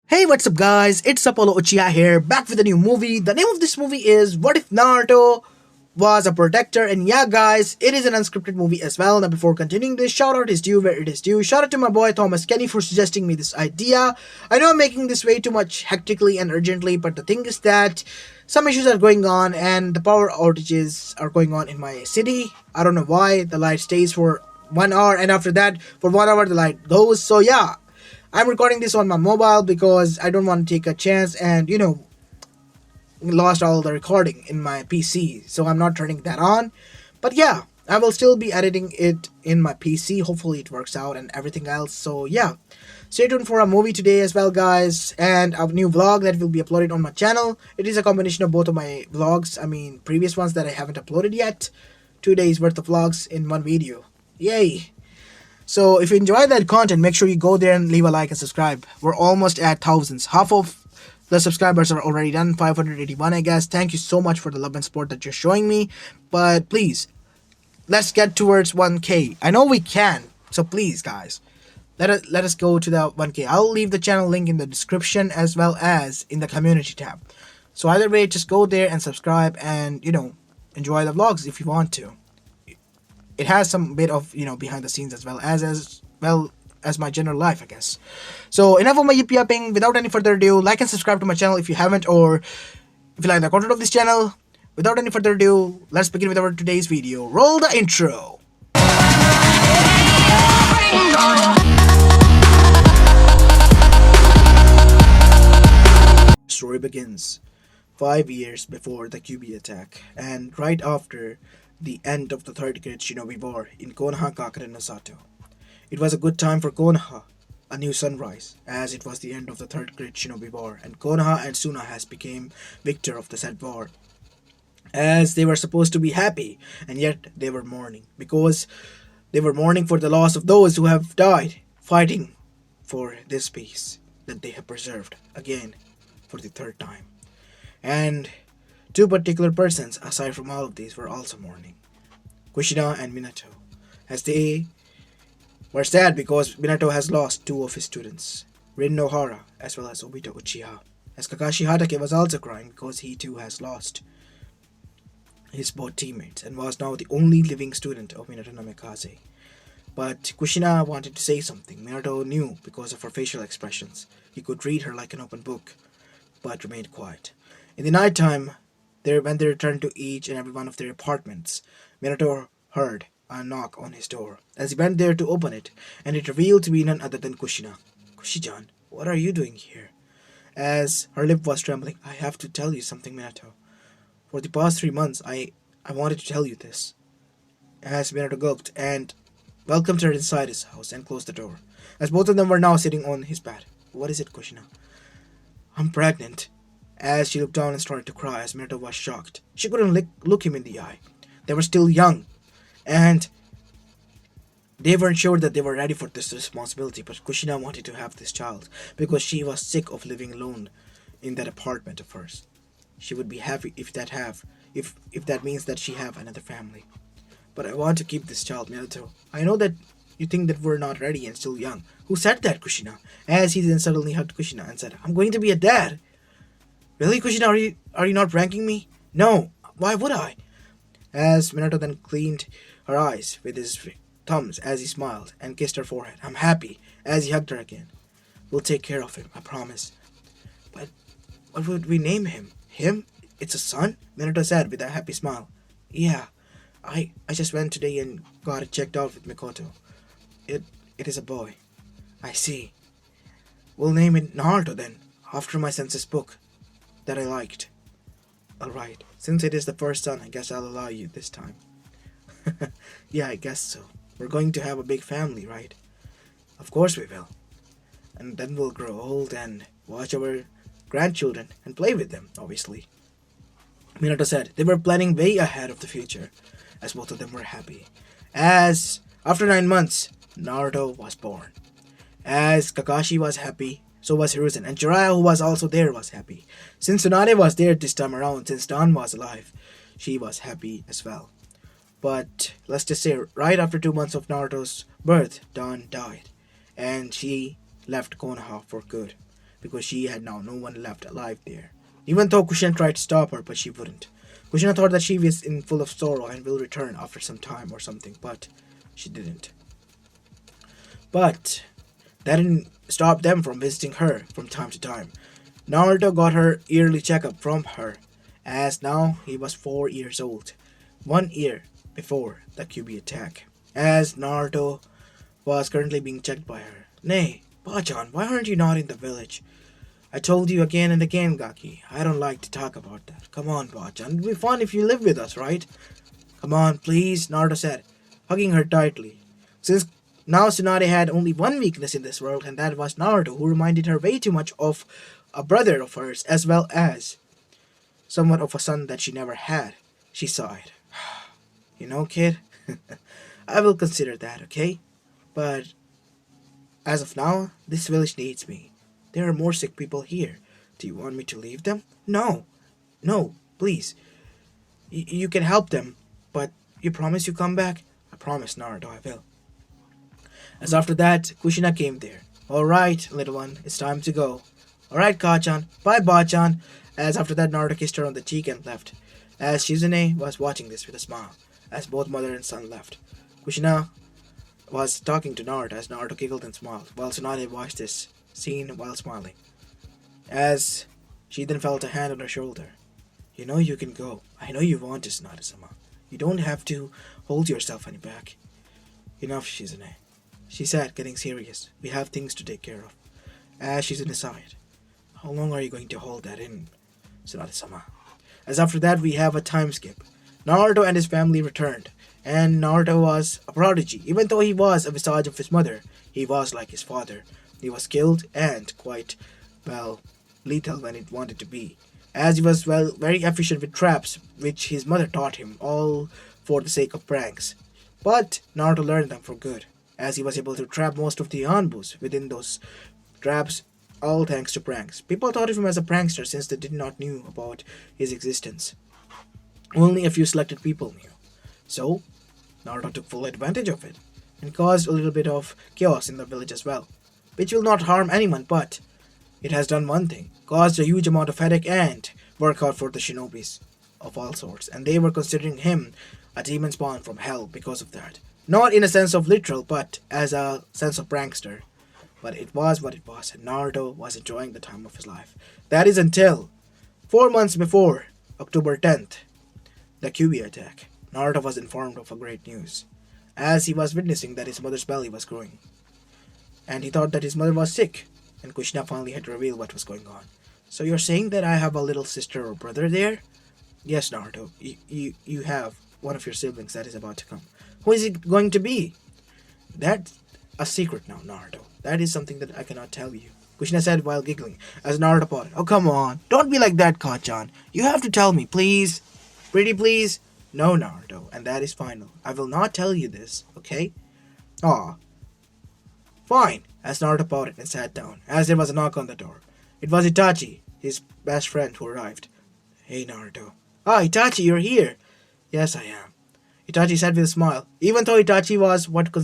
Hey, what's up, guys? It's Apollo Uchiha here, back with a new movie. The name of this movie is What If Naruto Was a Protector? And yeah, guys, it is an unscripted movie as well. Now, before continuing this, shout out is due where it is due. Shout out to my boy Thomas Kenny for suggesting me this idea. I know I'm making this way too much hectically and urgently, but the thing is that some issues are going on and the power outages are going on in my city. I don't know why. The light stays for 1 hour, and after that, for 1 hour, the light goes. So, yeah. I'm recording this on my mobile because I don't want to take a chance and lost all the recording in my PC, so I'm not turning that on. But yeah, I will still be editing it in my PC. Hopefully it works out and everything else. So yeah, stay tuned for a movie today as well, guys, and a new vlog that will be uploaded on my channel. It is a combination of both of my vlogs. I mean, previous ones that I haven't uploaded yet. 2 days worth of vlogs in one video. Yay! So if you enjoy that content, make sure you go there and leave a like and subscribe. We're almost at thousands. Half of the subscribers are already done, 581 I guess. Thank you so much for the love and support that you're showing me. But please, let's get towards 1K. I know we can. So please, guys, let us go to the 1K. I'll leave the channel link in the description as well as in the community tab. So either way, just go there and subscribe and, enjoy the vlogs if you want to. It has some bit of behind the scenes as my general life, I guess. So enough of my yip yapping. Without any further ado, like and subscribe to my channel if you haven't, or if you like the content of this channel. Without any further ado, let's begin with our today's video. Roll the intro. Story begins 5 years before the QB attack, and right after the end of the third grade shinobi war in Konoha Kakure no Sato. It was a good time for Konoha, a new sunrise, as it was the end of the third grade shinobi war, and Konoha and Suna has became victor of the said war. As they were supposed to be happy, and yet they were mourning, because they were mourning for the loss of those who have died, fighting for this peace that they have preserved, again, for the third time. And two particular persons, aside from all of these, were also mourning. Kushina and Minato, as they were sad because Minato has lost two of his students, Rin Nohara as well as Obito Uchiha, as Kakashi Hatake was also crying because he too has lost his both teammates and was now the only living student of Minato Namikaze. But Kushina wanted to say something. Minato knew because of her facial expressions. He could read her like an open book, but remained quiet. In the night time, when they returned to each and every one of their apartments, Minato heard a knock on his door. As he went there to open it, and it revealed to be none other than Kushina. "Kushi-chan, what are you doing here?" As her lip was trembling, "I have to tell you something, Minato. For the past 3 months, I wanted to tell you this." As Minato gulped and welcomed her inside his house and closed the door, as both of them were now sitting on his bed. "What is it, Kushina?" "I'm pregnant." As she looked down and started to cry, as Minato was shocked. She couldn't look him in the eye. They were still young, and they weren't sure that they were ready for this responsibility, but Kushina wanted to have this child because she was sick of living alone in that apartment of hers. She would be happy if that means that she have another family. "But I want to keep this child, Minato. I know that you think that we're not ready and still young." "Who said that, Kushina?" As he then suddenly hugged Kushina and said, "I'm going to be a dad." "Really, Kushina, are you not pranking me?" "No, why would I?" As Minato then cleaned her eyes with his thumbs as he smiled and kissed her forehead. "I'm happy," as he hugged her again. "We'll take care of him, I promise." "But what would we name him?" "Him? It's a son?" Minato said with a happy smile. "Yeah, I just went today and got it checked out with Mikoto. It is a boy." "I see. We'll name it Naruto then, after my sensei's book that I liked." "Alright, since it is the first son, I guess I'll allow you this time." "Yeah, I guess so. We're going to have a big family, right?" "Of course we will. And then we'll grow old and watch our grandchildren and play with them, obviously." Minato said they were planning way ahead of the future, as both of them were happy. As after 9 months, Naruto was born. As Kakashi was happy, so was Hiruzen, and Jiraiya, who was also there, was happy. Since Tsunade was there this time around, since Dawn was alive, she was happy as well. But let's just say, right after 2 months of Naruto's birth, Dawn died, and she left Konoha for good. because she had now no one left alive there. Even though Kushina tried to stop her, but she wouldn't. Kushina thought that she was in full of sorrow and will return after some time or something, but she didn't. But that didn't stop them from visiting her from time to time. Naruto got her yearly checkup from her, as now he was 4 years old, 1 year before the QB attack, as Naruto was currently being checked by her. Nay, Bachan, why aren't you not in the village? I told you again and again, Gaki. I don't like to talk about that. Come on, Bachan. It'll be fun if you live with us, right? Come on, please, Naruto said, hugging her tightly. Since now Tsunade had only one weakness in this world, and that was Naruto, who reminded her way too much of a brother of hers, as well as somewhat of a son that she never had. She sighed. You know, kid, I will consider that, okay? But as of now, this village needs me. There are more sick people here. Do you want me to leave them? No. No, please. You can help them, but you promise you come back? I promise, Naruto, I will. As after that, Kushina came there. Alright, little one, it's time to go. Alright, Kachan. Bye, Bachan. As after that, Naruto kissed her on the cheek and left. As Shizune was watching this with a smile, as both mother and son left. Kushina was talking to Naruto as Naruto giggled and smiled, while Tsunade watched this scene while smiling. As she then felt a hand on her shoulder. You know you can go. I know you want to, Tsunade-sama. You don't have to hold yourself any back. Enough, Shizune. She said, getting serious. We have things to take care of. As Shizune sighed. How long are you going to hold that in, Tsunade-sama? As after that, we have a time skip. Naruto and his family returned, and Naruto was a prodigy. Even though he was a visage of his mother, he was like his father. He was skilled and quite, well, lethal when it wanted to be, as he was, well, very efficient with traps, which his mother taught him, all for the sake of pranks. But Naruto learned them for good, as he was able to trap most of the Hanbus within those traps, all thanks to pranks. People thought of him as a prankster since they did not knew about his existence. Only a few selected people knew. So, Naruto took full advantage of it, and caused a little bit of chaos in the village as well, which will not harm anyone, but it has done one thing, caused a huge amount of headache and workout for the shinobis of all sorts, and they were considering him a demon spawn from hell because of that. Not in a sense of literal, but as a sense of prankster. But it was what it was, and Naruto was enjoying the time of his life. That is until 4 months before October 10th, the QB attack. Naruto was informed of a great news, as he was witnessing that his mother's belly was growing. And he thought that his mother was sick, and Kushina finally had to reveal what was going on. So you're saying that I have a little sister or brother there? Yes, Naruto, you have one of your siblings that is about to come. Who is it going to be? That's a secret now, Naruto. That is something that I cannot tell you, Kushina said while giggling, as Naruto pouted. Oh, come on. Don't be like that, Kachan. You have to tell me, please. Pretty please? No, Naruto, and that is final. I will not tell you this, okay? Aw. Fine, as Naruto pouted and sat down, as there was a knock on the door. It was Itachi, his best friend, who arrived. Hey, Naruto. Ah, Itachi, you're here. Yes, I am. Itachi said with a smile. Even though Itachi was what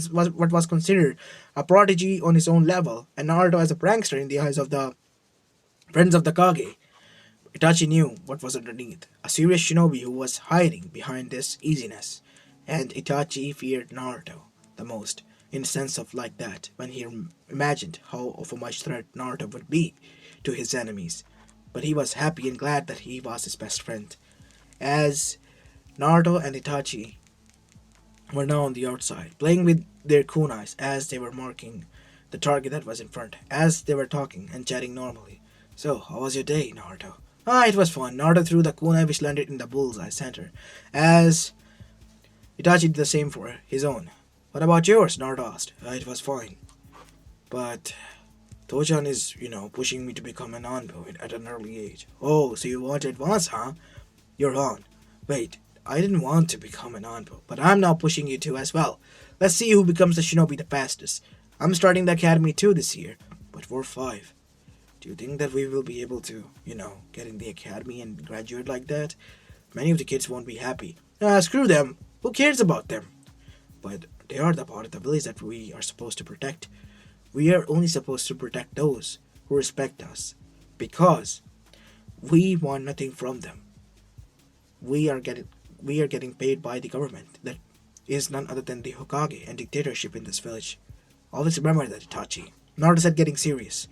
was considered a prodigy on his own level, and Naruto as a prankster in the eyes of the friends of the Kage, Itachi knew what was underneath, a serious shinobi who was hiding behind this easiness, and Itachi feared Naruto the most, in a sense of like that, when he imagined how of a much threat Naruto would be to his enemies. But he was happy and glad that he was his best friend, as Naruto and Itachi were now on the outside, playing with their kunais as they were marking the target that was in front, as they were talking and chatting normally. So, how was your day, Naruto? Ah, it was fun. Naruto threw the kunai which landed in the bullseye center, as Itachi did the same for his own. What about yours? Naruto asked. It was fine. But Tojan is, pushing me to become an Anbo at an early age. Oh, so you want to advance, huh? You're on. Wait, I didn't want to become an Anbo, but I'm now pushing you to as well. Let's see who becomes the shinobi the fastest. I'm starting the academy too this year, but we're 5. Do you think that we will be able to, get in the academy and graduate like that? Many of the kids won't be happy. Screw them. Who cares about them? But they are the part of the village that we are supposed to protect. We are only supposed to protect those who respect us. Because we want nothing from them. We are getting we are getting paid by the government that is none other than the Hokage and dictatorship in this village. Always remember that, Itachi. Naruto said, getting serious.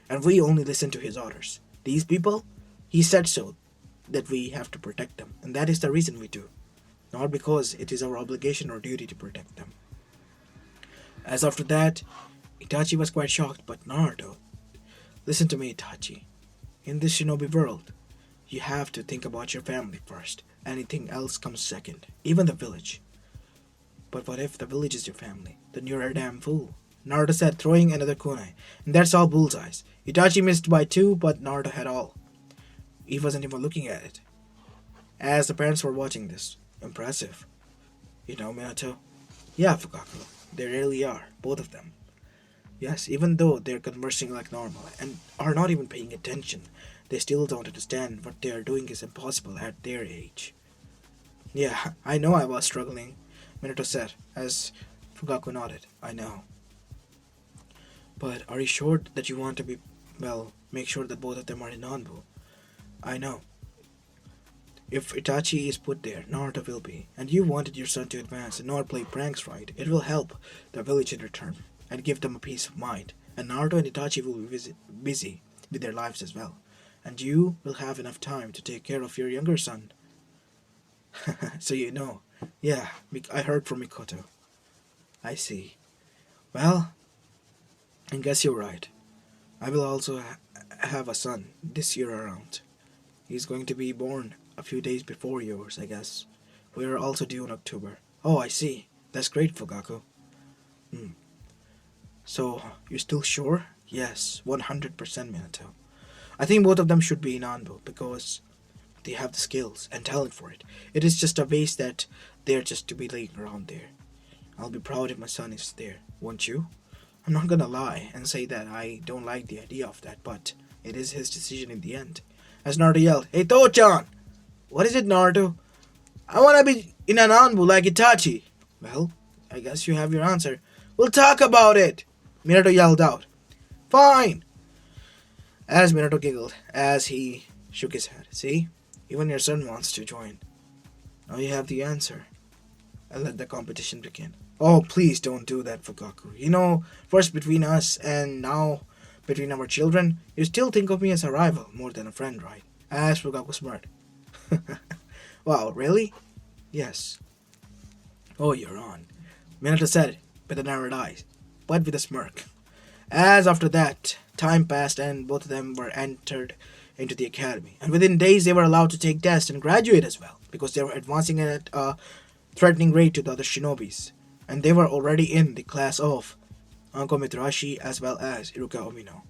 And we only listen to his orders. These people, he said so, that we have to protect them. And that is the reason we do. Not because it is our obligation or duty to protect them. As after that, Itachi was quite shocked, but Naruto, listen to me, Itachi. In this shinobi world, you have to think about your family first. Anything else comes second, even the village. But what if the village is your family? Then you're a damn fool. Naruto said, throwing another kunai. And that's all bullseyes. Itachi missed by 2, but Naruto had all. He wasn't even looking at it. As the parents were watching this. Impressive. You know, Minato? Yeah, Fukaku. They really are. Both of them. Yes, even though they're conversing like normal and are not even paying attention, they still don't understand what they are doing is impossible at their age. Yeah, I know I was struggling, Minato said, as Fukaku nodded. I know. But are you sure that you want to be, well, make sure that both of them are in Nanbu? I know. If Itachi is put there, Naruto will be, and you wanted your son to advance and not play pranks right, it will help the village in return, and give them a peace of mind, and Naruto and Itachi will be busy with their lives as well, and you will have enough time to take care of your younger son. So you know. Yeah, I heard from Mikoto. I see. Well, I guess you're right. I will also have a son this year around. He's going to be born a few days before yours, I guess. We are also due in October. Oh, I see. That's great, Fugaku. So, you're still sure? Yes, 100% Minato. I think both of them should be in Anbu because they have the skills and talent for it. It is just a waste that they're just to be laying around there. I'll be proud if my son is there, won't you? I'm not gonna lie and say that I don't like the idea of that, but it is his decision in the end. As Naruto yelled, Hey Toho-chan! What is it, Naruto? I wanna be in an Anbu like Itachi. Well, I guess you have your answer. We'll talk about it! Minato yelled out. Fine! As Minato giggled, as he shook his head. See? Even your son wants to join. Now you have the answer. And let the competition begin. Oh, please don't do that, Fukaku. You know, first between us and now between our children, you still think of me as a rival more than a friend, right? As Fukaku smirked. Wow, really? Yes. Oh, you're on. Minato said it with a narrowed eyes, but with a smirk. As after that, time passed and both of them were entered into the academy. And within days they were allowed to take tests and graduate as well, because they were advancing at a threatening rate to the other shinobis. And they were already in the class of Anko Mitarashi as well as Iruka Omino,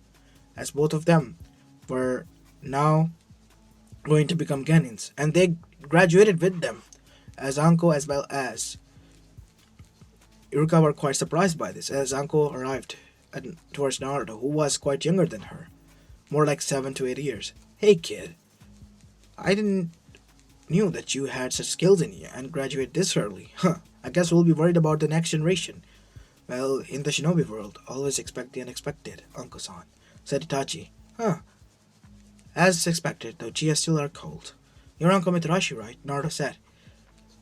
as both of them were now going to become Genins, and they graduated with them, as Anko as well as Iruka were quite surprised by this, as Anko arrived towards Naruto, who was quite younger than her, more like 7 to 8 years. Hey kid, I didn't knew that you had such skills in you and graduate this early. Huh, I guess we'll be worried about the next generation. Well, in the shinobi world, always expect the unexpected, Uncle-san, said Itachi. Huh. As expected, the Uchiha still are cold. You're Uncle Mitarashi, right? Naruto said,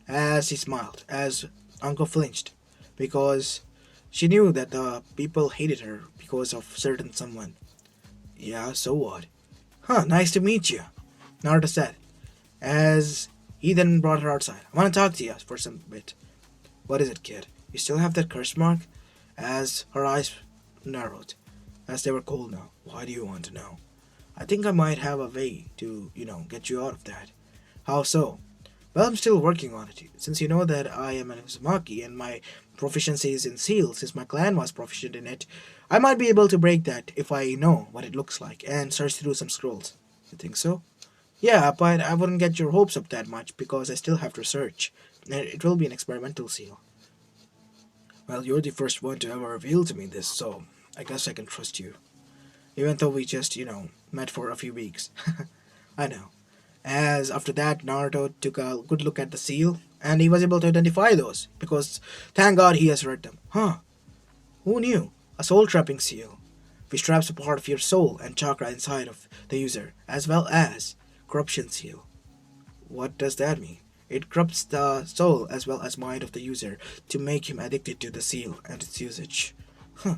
as he smiled, as Uncle flinched, because she knew that the people hated her because of certain someone. Yeah, so what? Huh, nice to meet you, Naruto said, as he then brought her outside. I want to talk to you for some bit. What is it, kid? You still have that curse mark? As her eyes narrowed, as they were cold now. Why do you want to know? I think I might have a way to, get you out of that. How so? Well, I'm still working on it. Since you know that I am an Uzumaki and my proficiency is in seal, since my clan was proficient in it, I might be able to break that if I know what it looks like and search through some scrolls. You think so? Yeah, but I wouldn't get your hopes up that much because I still have to search. And it will be an experimental seal. Well, you're the first one to ever reveal to me this, so I guess I can trust you. Even though we just, met for a few weeks. I know. As after that, Naruto took a good look at the seal, and he was able to identify those, because thank God he has read them. Huh. Who knew? A soul-trapping seal. which traps a part of your soul and chakra inside of the user, as well as corruption seal. What does that mean? It corrupts the soul as well as mind of the user to make him addicted to the seal and its usage.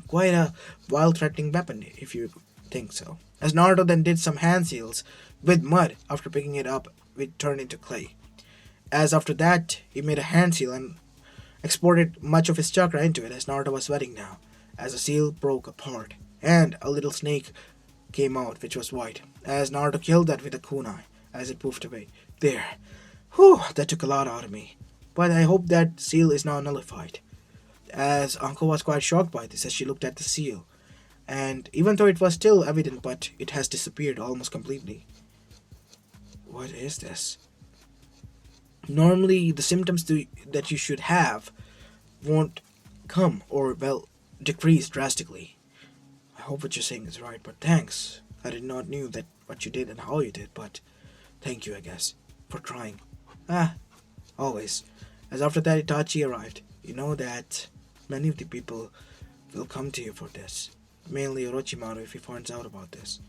Quite a wild threatening weapon if you think so. As Naruto then did some hand seals with mud after picking it up, it turned into clay. As after that, he made a hand seal and exported much of his chakra into it as Naruto was sweating now, as the seal broke apart, and a little snake came out which was white, as Naruto killed that with a kunai, as it poofed away. There. Whew, that took a lot out of me. But I hope that seal is now nullified. As Anko was quite shocked by this as she looked at the seal, and even though it was still evident, but it has disappeared almost completely. What is this? Normally, the symptoms that you should have won't come or, well, decrease drastically. I hope what you're saying is right, but thanks. I did not knew that what you did and how you did, but thank you, I guess, for trying. Always. As after that Itachi arrived, you know that many of the people will come to you for this. Mainly Orochimaru if he finds out about this.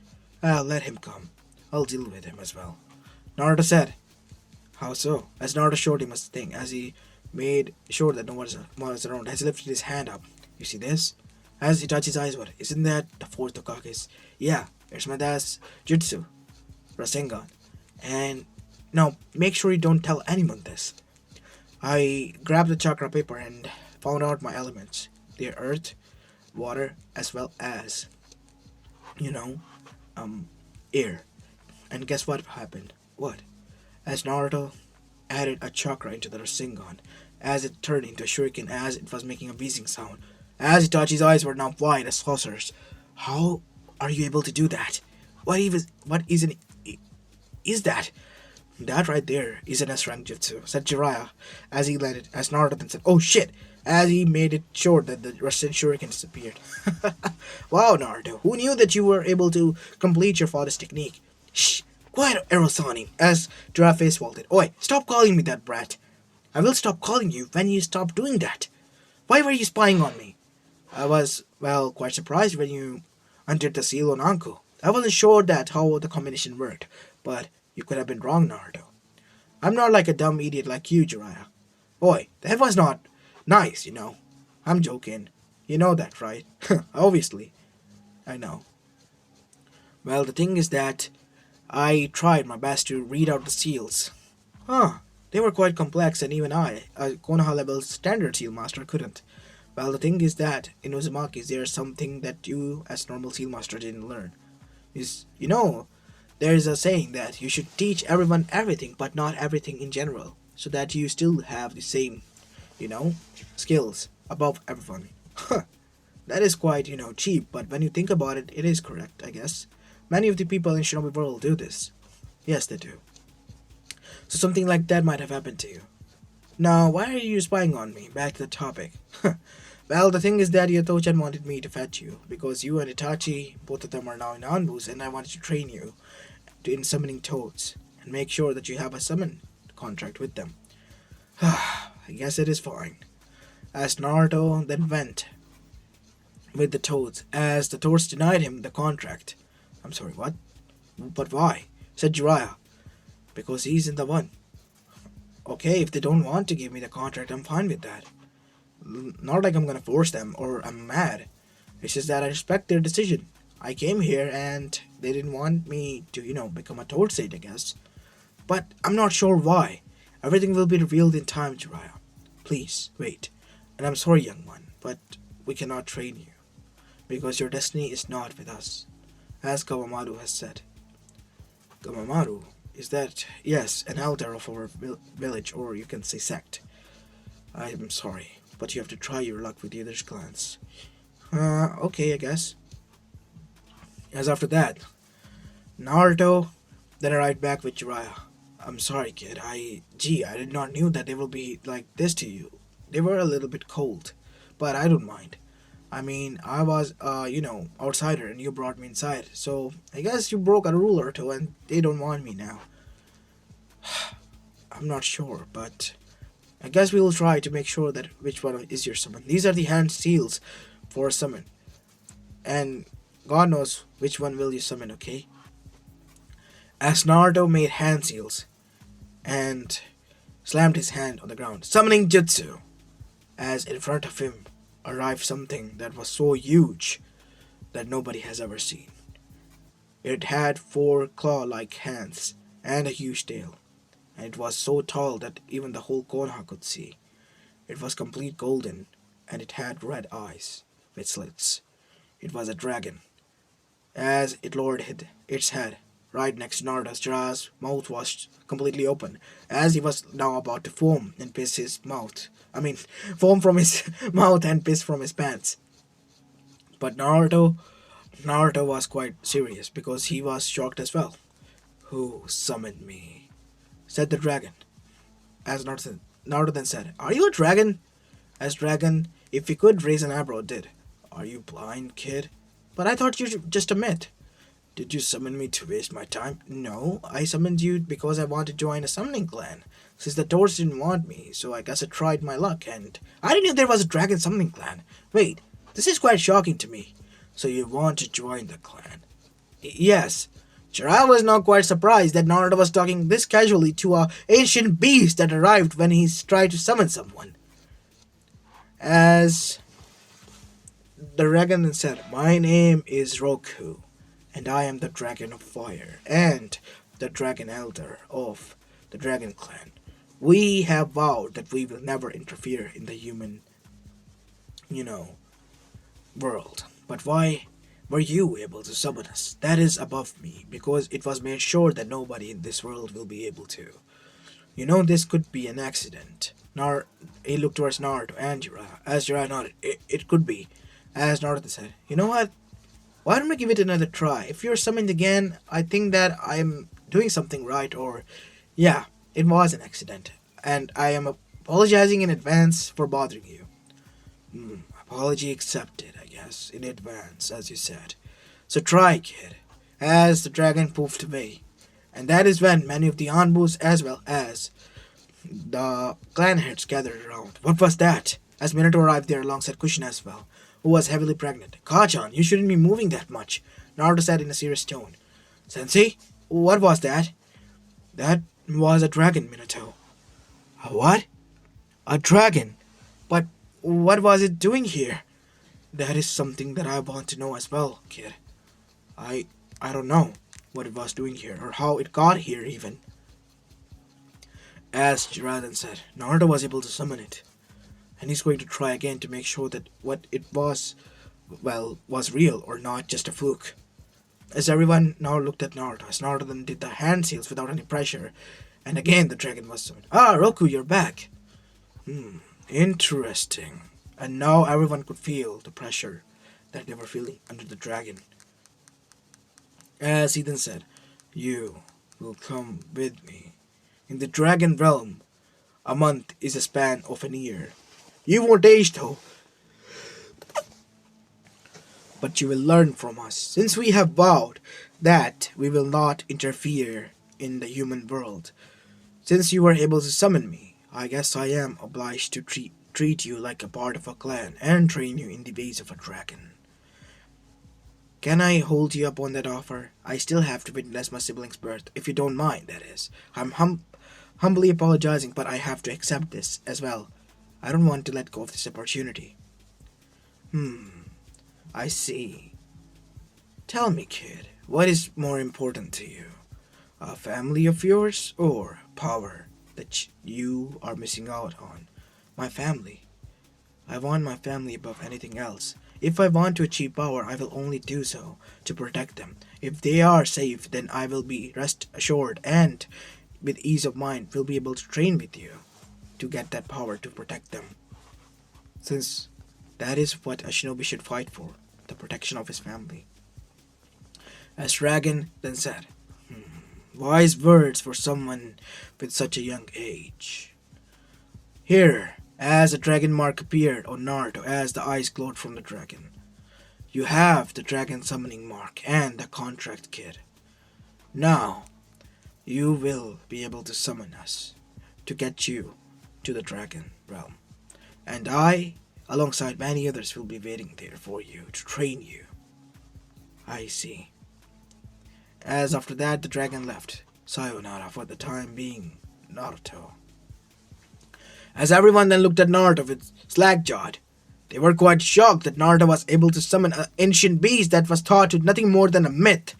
Let him come. I'll deal with him as well. Naruto said. How so? As Naruto showed him a thing, as he made sure that no one was around, as he lifted his hand up. You see this? As Itachi's eyes were, isn't that the fourth Hokage's? Yeah, it's my dad's jutsu, Rasengan. And now, make sure you don't tell anyone this. I grabbed the chakra paper and found out my elements. They're earth, water, as well as, you know, air. And guess what happened? What? As Naruto added a chakra into the Rasengan, as it turned into a shuriken as it was making a wheezing sound, as Itachi's eyes were now wide as saucers. How are you able to do that? What is that? That right there is an S-rank jutsu, said Jiraiya as he landed, as Naruto then said, oh shit, as he made it sure that the Rasen shuriken disappeared. Wow, Naruto, who knew that you were able to complete your father's technique? Shh, quiet, Erosani, as Jiraiya face vaulted. Oi, stop calling me that, brat. I will stop calling you when you stop doing that. Why were you spying on me? I was, well, quite surprised when you entered the seal on Anko. I wasn't sure that how the combination worked, but you could have been wrong, Naruto. I'm not like a dumb idiot like you, Jiraiya. Boy, that was not nice, you know. I'm joking. You know that, right? Obviously. I know. Well, the thing is that I tried my best to read out the seals. They were quite complex and even I, a Konoha level standard seal master, couldn't. Well, the thing is that in Uzumaki there's something that you as normal seal master didn't learn. There is a saying that you should teach everyone everything but not everything in general, so that you still have the same, skills above everyone. That is quite, cheap, but when you think about it, it is correct, I guess. Many of the people in Shinobi world do this. Yes, they do. So something like that might have happened to you. Now, why are you spying on me? Back to the topic. Well, the thing is that Yatochan wanted me to fetch you, because you and Itachi, both of them are now in Anbus, and I wanted to train you in summoning toads, and make sure that you have a summon contract with them. I guess it is fine. As Naruto then went with the toads, as the toads denied him the contract. I'm sorry, what? But why? Said Jiraiya. Because he's in the one. Okay, if they don't want to give me the contract, I'm fine with that. Not like I'm gonna force them or I'm mad. It's just that I respect their decision. I came here and they didn't want me to, become a toad sage, I guess. But I'm not sure why. Everything will be revealed in time, Jiraiya. Please, wait. And I'm sorry, young one, but we cannot train you. Because your destiny is not with us. As Kawamaru has said. Kawamaru? Is that, yes, an elder of our village, or you can say sect. I am sorry, but you have to try your luck with the other clans. Okay, I guess. As after that, Naruto then arrived back with Jiraiya. I'm sorry, kid. I did not knew that they will be like this to you. They were a little bit cold, but I don't mind. I mean, I was, outsider and you brought me inside. So, I guess you broke a rule or two and they don't want me now. I'm not sure, but I guess we will try to make sure that which one is your summon. These are the hand seals for a summon. And God knows which one will you summon, okay? As Naruto made hand seals and slammed his hand on the ground, summoning jutsu, as in front of him arrived something that was so huge that nobody has ever seen. It had four claw-like hands and a huge tail, and it was so tall that even the whole Konoha could see. It was complete golden, and it had red eyes with slits. It was a dragon. As it lowered its head right next to Naruto's, Jiraiya's mouth was completely open, as he was now about to foam and piss his mouth. I mean, foam from his mouth and piss from his pants. But Naruto was quite serious because he was shocked as well. Who summoned me? Said the dragon. As Naruto then said, "Are you a dragon?" As dragon, if he could raise an eyebrow, did. "Are you blind, kid?" "But I thought you were just a myth." "Did you summon me to waste my time?" "No, I summoned you because I wanted to join a summoning clan. Since the Toads didn't want me, so I guess I tried my luck, and I didn't know there was a dragon summoning clan. Wait, this is quite shocking to me. So you want to join the clan?" "Yes." Jiraiya was not quite surprised that Naruto was talking this casually to a ancient beast that arrived when he tried to summon someone. As the dragon then said, "My name is Roku, and I am the Dragon of Fire and the Dragon Elder of the Dragon Clan. We have vowed that we will never interfere in the human, you know, world. But why were you able to summon us? That is above me, because it was made sure that nobody in this world will be able to. You know, this could be an accident." He looked towards Naruto and Jiraiya. As Jiraiya nodded, it could be. As Naruto said, "You know what? Why don't we give it another try? If you're summoned again, I think that I'm doing something right, or yeah, it was an accident. And I am apologizing in advance for bothering you." Apology accepted, I guess, in advance, as you said. "So try, kid." As the dragon poofed away. And that is when many of the Anbus as well as the clan heads gathered around. What was that? As Minato arrived there alongside Kushina as well, who was heavily pregnant. "Kachan, you shouldn't be moving that much," Naruto said in a serious tone. "Sensei, what was that?" "That was a dragon, Minato." "A what?" "A dragon. But what was it doing here?" "That is something that I want to know as well, kid. I I don't know what it was doing here, or how it got here even." As Jiraiya said, Naruto was able to summon it, and he's going to try again to make sure that what it was, well, was real or not just a fluke. As everyone now looked at Naruto, as Naruto then did the hand seals without any pressure, and again the dragon was summoned. "Ah, Roku, you're back." Interesting. And now everyone could feel the pressure that they were feeling under the dragon. As he then said, "You will come with me. In the dragon realm, a month is a span of an year. You won't age though, but you will learn from us, since we have vowed that we will not interfere in the human world. Since you were able to summon me, I guess I am obliged to treat you like a part of a clan and train you in the ways of a dragon. Can I hold you up on that offer? I still have to witness my sibling's birth, if you don't mind, that is. I'm humbly apologizing, but I have to accept this as well. I don't want to let go of this opportunity." I see. Tell me, kid, what is more important to you? A family of yours or power that you are missing out on? My family. I want my family above anything else. If I want to achieve power, I will only do so to protect them. If they are safe, then I will be rest assured and with ease of mind will be able to train with you to get that power to protect them. Since that is what a shinobi should fight for, the protection of his family. As Dragon then said, "Wise words for someone with such a young age." Here, as a dragon mark appeared on Naruto as the eyes glowed from the dragon. "You have the dragon summoning mark and the contract, kid. Now, you will be able to summon us to get you to the dragon realm. And I, alongside many others, will be waiting there for you to train you." I see. As after that, the dragon left. Sayonara for the time being, Naruto. As everyone then looked at Naruto with slack-jawed, they were quite shocked that Naruto was able to summon an ancient beast that was thought to nothing more than a myth.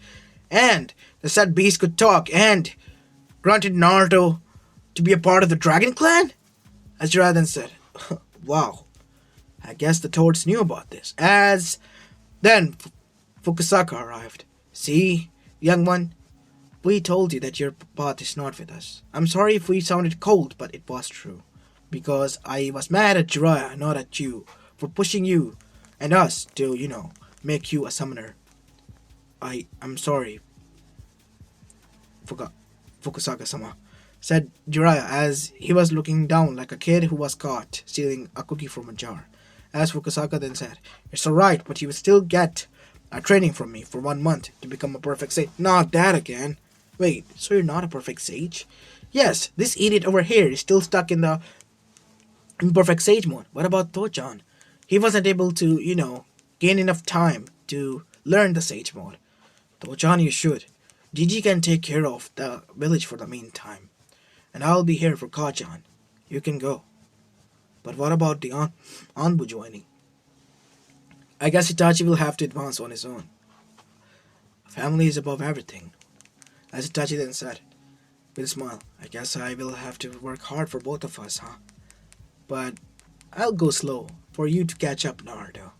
And the said beast could talk and granted Naruto to be a part of the Dragon Clan? As Jiraiya then said, wow, I guess the Toads knew about this. As then Fukusaka arrived. See, young one, we told you that your path is not with us. I'm sorry if we sounded cold, but it was true. Because I was mad at Jiraiya, not at you, for pushing you and us to, make you a summoner. I'm sorry, Fukusaka-sama, said Jiraiya as he was looking down like a kid who was caught stealing a cookie from a jar. As Fukusaka then said, it's alright, but you will still get a training from me for 1 month to become a perfect sage. Not that again. Wait, so you're not a perfect sage? Yes, this idiot over here is still stuck in the imperfect sage mode. What about Tochan? He wasn't able to, gain enough time to learn the sage mode. Tochan, you should. Gigi can take care of the village for the meantime. And I'll be here for Kajan. You can go. But what about the Anbu joining? I guess Itachi will have to advance on his own. Family is above everything. As Itachi then said, with a smile, I guess I will have to work hard for both of us, huh? But I'll go slow for you to catch up, Naruto.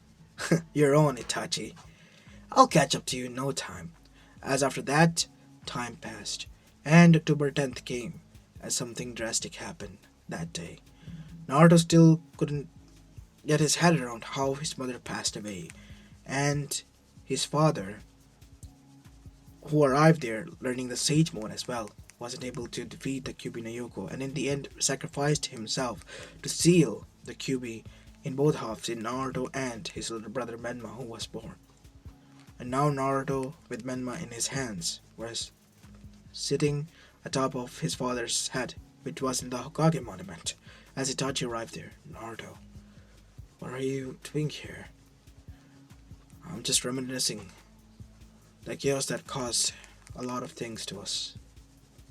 Your own, Itachi. I'll catch up to you in no time. As after that, time passed, and October 10th came, as something drastic happened that day. Naruto still couldn't get his head around how his mother passed away, and his father, who arrived there learning the Sage Mode as well, wasn't able to defeat the Kyuubi no Yoko, and in the end sacrificed himself to seal the Kyuubi in both halves in Naruto and his little brother Menma, who was born. And now Naruto, with Menma in his hands, was sitting atop of his father's head, which was in the Hokage monument. As Itachi arrived there, Naruto, what are you doing here? I'm just reminiscing the chaos that caused a lot of things to us.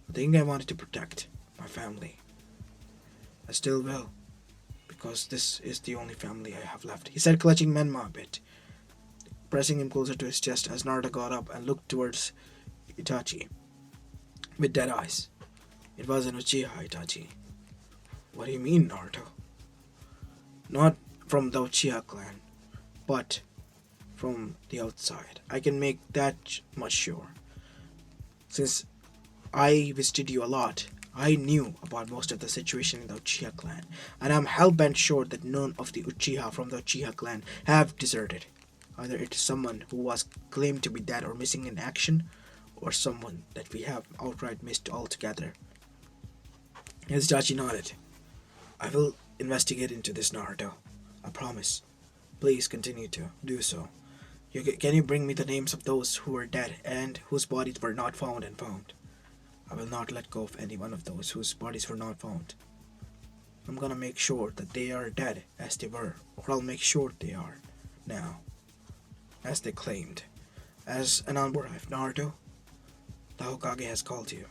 The thing I wanted to protect, my family. I still will, because this is the only family I have left, he said, clutching Menma a bit, pressing him closer to his chest as Naruto got up and looked towards Itachi with dead eyes. It was an Uchiha, Itachi. What do you mean, Naruto? Not from the Uchiha clan, but from the outside. I can make that much sure. Since I visited you a lot, I knew about most of the situation in the Uchiha clan, and I'm hell-bent sure that none of the Uchiha from the Uchiha clan have deserted. Either it is someone who was claimed to be dead or missing in action, or someone that we have outright missed altogether. As Itachi nodded, I will investigate into this, Naruto. I promise. Please continue to do so. Can you bring me the names of those who were dead and whose bodies were not found and found? I will not let go of any one of those whose bodies were not found. I'm gonna make sure that they are dead as they were, or I'll make sure they are now, as they claimed. As an Anbu arrived, Naruto, the Hokage has called you.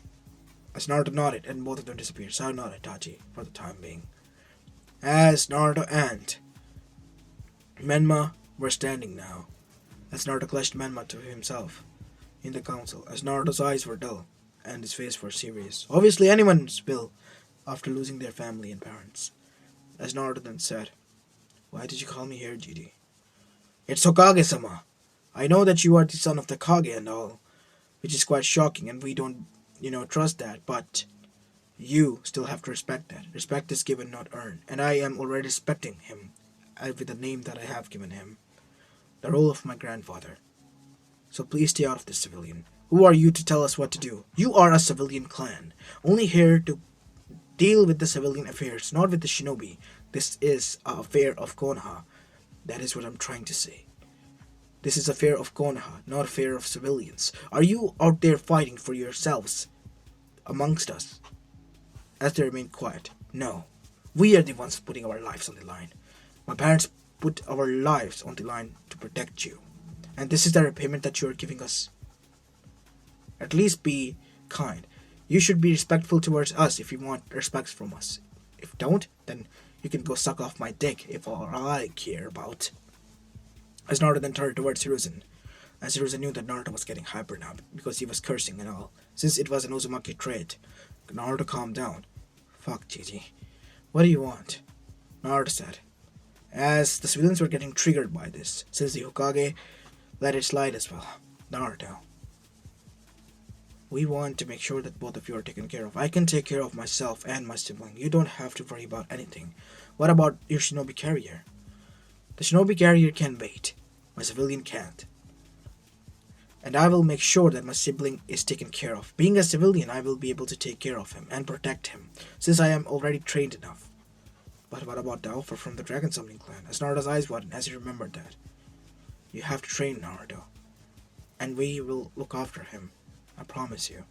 As Naruto nodded and both of them disappeared, sayonara, Itachi, for the time being. As Naruto and Menma were standing now, as Naruto clutched Menma to himself in the council, as Naruto's eyes were dull and his face was serious. Obviously anyone's will after losing their family and parents. As Naruto then said, why did you call me here, Jiri? It's Hokage-sama. I know that you are the son of the Kage and all, which is quite shocking and we don't, trust that, but you still have to respect that. Respect is given, not earned, and I am already respecting him with the name that I have given him, the role of my grandfather. So please stay out of this, civilian. Who are you to tell us what to do? You are a civilian clan, only here to deal with the civilian affairs, not with the shinobi. This is an affair of Konoha. That is what I'm trying to say. This is a affair of Konoha, not a affair of civilians. Are you out there fighting for yourselves amongst us? As they remained quiet, no. We are the ones putting our lives on the line. My parents put our lives on the line to protect you. And this is the repayment that you are giving us. At least be kind. You should be respectful towards us if you want respect from us. If don't, then you can go suck off my dick if all I care about. As Naruto then turned towards Hiruzen, as Hiruzen knew that Naruto was getting hyper now because he was cursing and all. Since it was an Uzumaki trait, Naruto calmed down. Fuck, Gigi. What do you want? Naruto said, as the civilians were getting triggered by this, since the Hokage let it slide as well. Naruto, we want to make sure that both of you are taken care of. I can take care of myself and my sibling. You don't have to worry about anything. What about your shinobi carrier? The shinobi carrier can wait. My civilian can't. And I will make sure that my sibling is taken care of. Being a civilian, I will be able to take care of him and protect him, since I am already trained enough. But what about the offer from the Dragon Summoning Clan? As Naruto's eyes widened as he remembered that. You have to train Naruto, and we will look after him. I promise you.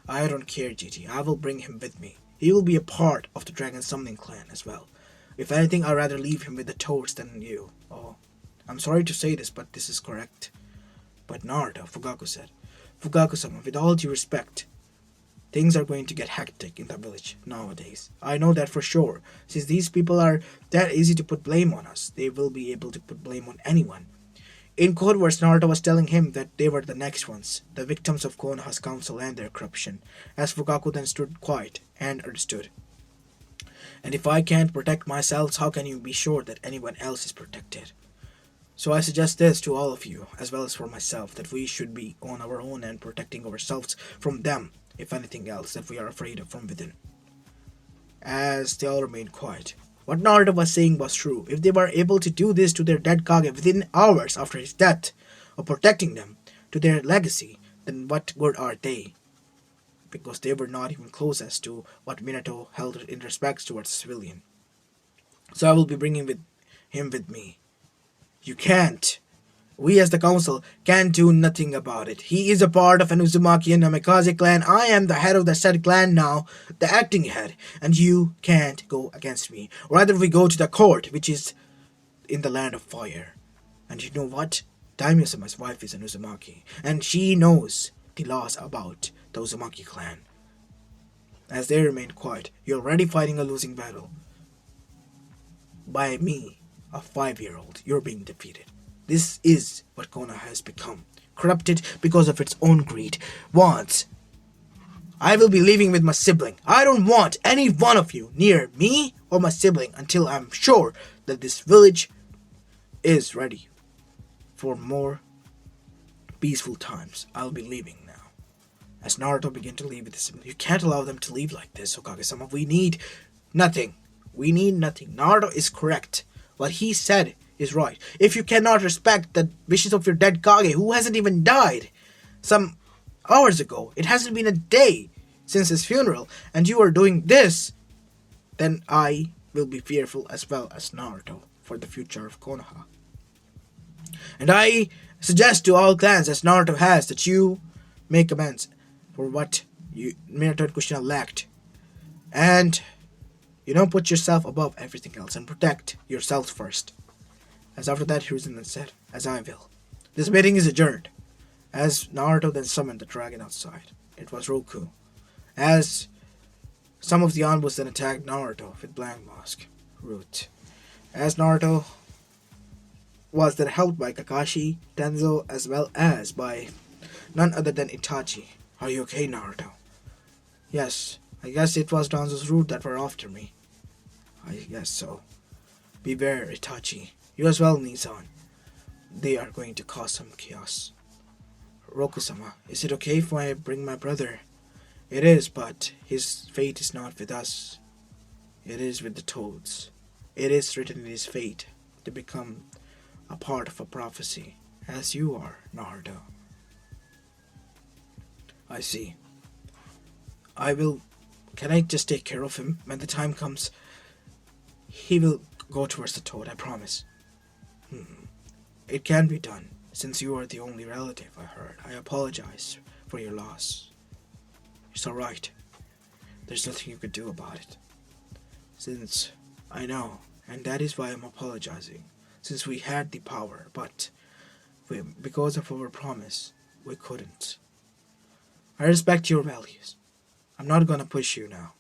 I don't care, Gigi. I will bring him with me. He will be a part of the Dragon Summoning Clan as well. If anything, I'd rather leave him with the Toads than you. Oh, I'm sorry to say this, but this is correct. But Naruto, Fugaku said. Fugaku-sama, with all due respect, things are going to get hectic in the village nowadays. I know that for sure. Since these people are that easy to put blame on us, they will be able to put blame on anyone. In code words, Naruto was telling him that they were the next ones, the victims of Konoha's council and their corruption, as Fugaku then stood quiet and understood. And if I can't protect myself, how can you be sure that anyone else is protected? So I suggest this to all of you, as well as for myself, that we should be on our own and protecting ourselves from them, if anything else that we are afraid of from within. As they all remained quiet. What Naruto was saying was true. If they were able to do this to their dead Kage within hours after his death, of protecting them, to their legacy, then what good are they? Because they were not even close as to what Minato held in respect towards a civilian. So I will be bringing him with me. You can't. We as the council can do nothing about it. He is a part of an Uzumaki and Namikaze clan. I am the head of the said clan now, the acting head, and you can't go against me. Or rather we go to the court, which is in the land of fire. And you know what? Daimyo-sama's wife is an Uzumaki, and she knows the laws about the Uzumaki clan. As they remained quiet, you're already fighting a losing battle. By me, a 5-year-old, you're being defeated. This is what Konoha has become. Corrupted because of its own greed. Wants. I will be leaving with my sibling. I don't want any one of you near me or my sibling until I'm sure that this village is ready for more peaceful times. I'll be leaving now. As Naruto began to leave with his sibling. You can't allow them to leave like this, Hokage-sama. We need nothing. We need nothing. Naruto is correct. What he said is right. If you cannot respect the wishes of your dead Kage, who hasn't even died some hours ago, it hasn't been a day since his funeral, and you are doing this, then I will be fearful as well as Naruto for the future of Konoha. And I suggest to all clans, as Naruto has, that you make amends for what Minato and Kushina lacked. And put yourself above everything else and protect yourselves first. As after that, Hiruzen then said, as I will. This meeting is adjourned. As Naruto then summoned the dragon outside. It was Roku. As some of the Anbus then attacked Naruto with Blank Mask Root. As Naruto was then helped by Kakashi, Tenzo, as well as by none other than Itachi. Are you okay, Naruto? Yes, I guess it was Danzo's root that were after me. I guess so. Beware, Itachi. You as well, Nizan. They are going to cause some chaos. Roku-sama, is it okay if I bring my brother? It is, but his fate is not with us. It is with the Toads. It is written in his fate to become a part of a prophecy, as you are, Naruto. I see. Can I just take care of him? When the time comes, he will go towards the Toad, I promise. It can be done, since you are the only relative I heard. I apologize for your loss. It's alright. There's nothing you could do about it. Since I know, and that is why I'm apologizing. Since we had the power, but Because of our promise, we couldn't. I respect your values. I'm not gonna push you now.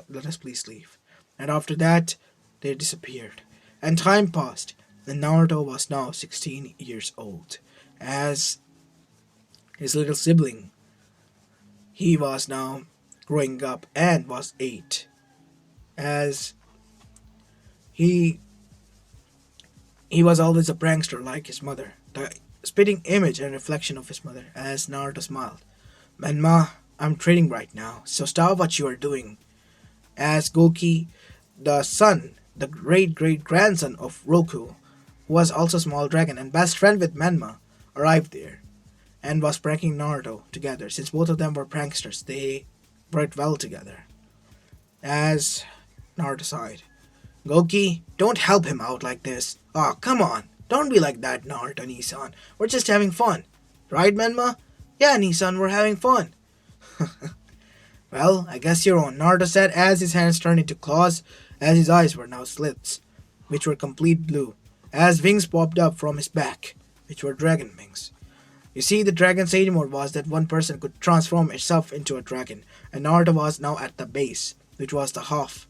Let us please leave. And after that, they disappeared. And time passed, and Naruto was now 16 years old. As his little sibling, he was now growing up and was 8. As he he was always a prankster like his mother, the spitting image and reflection of his mother. As Naruto smiled, Menma, I'm training right now, so stop what you are doing. As Goki, the son, the great great grandson of Roku, who was also a small dragon and best friend with Menma, arrived there and was pranking Naruto together. Since both of them were pranksters, they worked well together. As Naruto sighed, Goki, don't help him out like this. Aw, come on. Don't be like that, Naruto Nisan. We're just having fun. Right, Menma? Yeah, Nisan, we're having fun. Well, I guess you're on, Naruto said as his hands turned into claws, as his eyes were now slits, which were complete blue, as wings popped up from his back, which were dragon wings. You see, the dragon's sage mode was that one person could transform itself into a dragon, and Naruto was now at the base, which was the half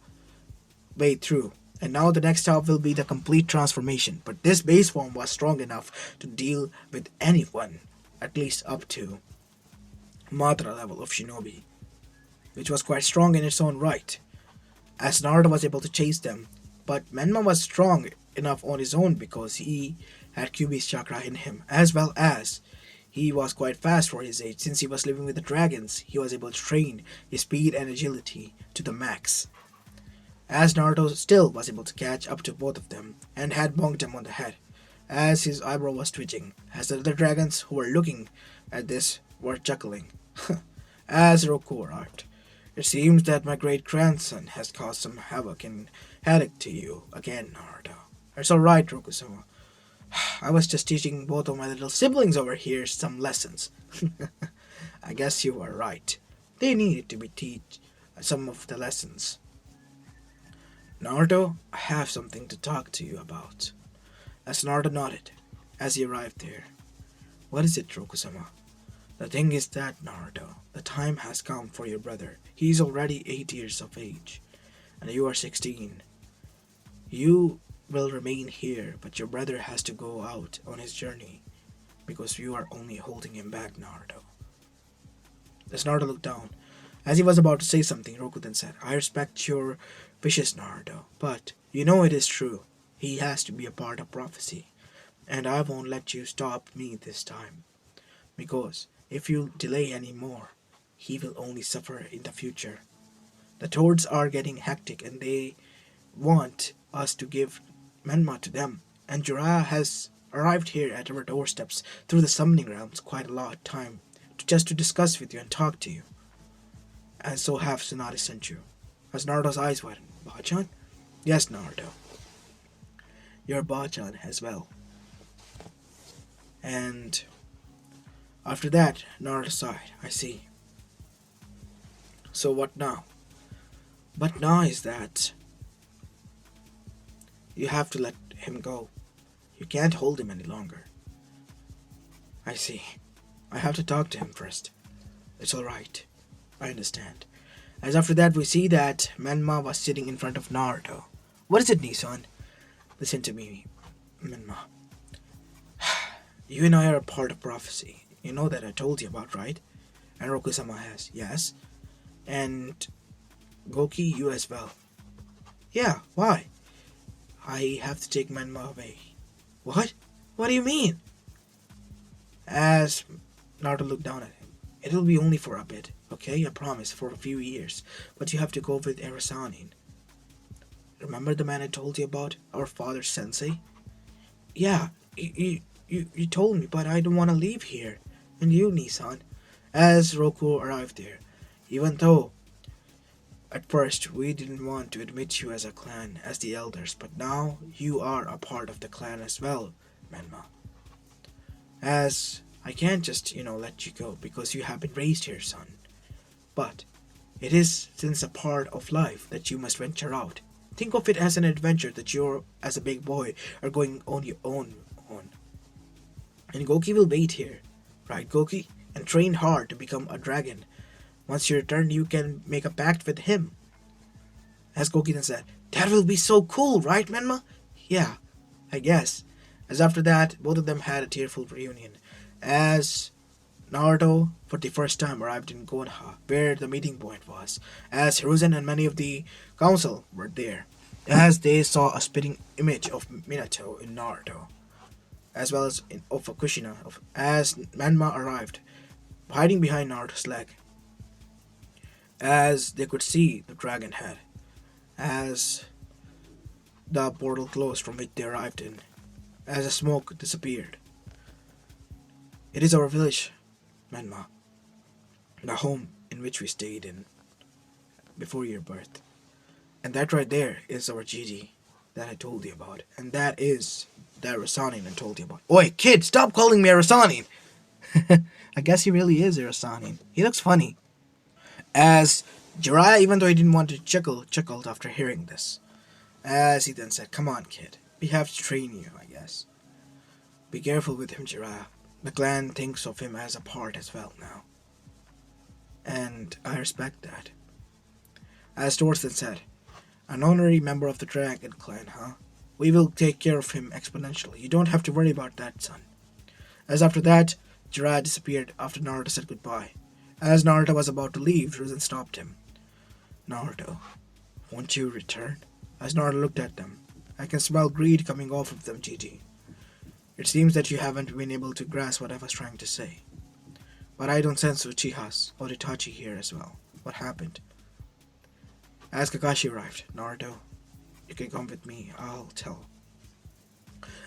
way through. And now the next step will be the complete transformation, but this base form was strong enough to deal with anyone, at least up to Madara level of Shinobi, which was quite strong in its own right, as Naruto was able to chase them. But Menma was strong enough on his own because he had Kyuubi's chakra in him, as well as he was quite fast for his age. Since he was living with the dragons, he was able to train his speed and agility to the max. As Naruto still was able to catch up to both of them and had bonked him on the head, as his eyebrow was twitching, as the other dragons who were looking at this were chuckling. As Roku arrived, it seems that my great grandson has caused some havoc and headache to you again, Naruto. It's alright, Rokusama. I was just teaching both of my little siblings over here some lessons. I guess you are right. They needed to be teach some of the lessons. Naruto, I have something to talk to you about. As Naruto nodded, as he arrived there. What is it, Rokusama? The thing is that, Naruto, the time has come for your brother. He is already 8 years of age, and you are 16. You will remain here, but your brother has to go out on his journey, because you are only holding him back, Naruto. As Naruto looked down, as he was about to say something, Roku then said, I respect your wishes, Naruto, but you know it is true. He has to be a part of prophecy, and I won't let you stop me this time, because if you delay any more, he will only suffer in the future. The Toads are getting hectic and they want us to give Menma to them, and Jiraiya has arrived here at our doorsteps through the summoning realms quite a lot of time just to discuss with you and talk to you. And so have Tsunade sent you. As Naruto's eyes widened, Bachan? Yes, Naruto. You're Bachan as well. And after that, Naruto sighed. I see. So what now? But now is that you have to let him go. You can't hold him any longer. I see. I have to talk to him first. It's alright. I understand. As after that we see that Menma was sitting in front of Naruto. What is it, Nisan? Listen to me, Menma. You and I are a part of prophecy. You know that I told you about, right? And Rokusama has. Yes. And Goki, you as well. Yeah, why? I have to take Menma away. What? What do you mean? As Naruto looked down at him. It'll be only for a bit, okay? I promise, for a few years. But you have to go with Erasanin. Remember the man I told you about? Our father's sensei? Yeah, you told me, but I don't want to leave here. And you, Nisan. As Roku arrived there. Even though at first we didn't want to admit you as a clan, as the elders, but now you are a part of the clan as well, Menma. As I can't just, let you go because you have been raised here, son. But it is since a part of life that you must venture out. Think of it as an adventure that you, as a big boy, are going on your own on. And Goki will wait here. Right, Goki? And train hard to become a dragon. Once you return, you can make a pact with him. As Goki then said, that will be so cool, right, Menma? Yeah, I guess. As after that, both of them had a tearful reunion. As Naruto, for the first time, arrived in Konoha, where the meeting point was, as Hiruzen and many of the council were there, as they saw a spitting image of Minato in Naruto, as well as of Kushina, as Menma arrived, hiding behind Naruto's leg, as they could see the dragon head, as the portal closed from which they arrived in, as the smoke disappeared. It is our village, Menma, the home in which we stayed in before your birth. And that right there is our Gigi that I told you about. And that is that Rasanin I told you about. Oi, kid, stop calling me a Rasanin! I guess he really is a Rasanin. He looks funny. As Jiraiya, even though he didn't want to chuckled after hearing this. As he then said, come on, kid. We have to train you, I guess. Be careful with him, Jiraiya. The clan thinks of him as a part as well now. And I respect that. As Thorsten said, an honorary member of the Dragon Clan, huh? We will take care of him exponentially. You don't have to worry about that, son. As after that, Jiraiya disappeared after Naruto said goodbye. As Naruto was about to leave, Hiruzen stopped him. Naruto, won't you return? As Naruto looked at them, I can smell greed coming off of them, Gigi. It seems that you haven't been able to grasp what I was trying to say. But I don't sense Uchihas or Itachi here as well. What happened? As Kakashi arrived, Naruto, you can come with me, I'll tell.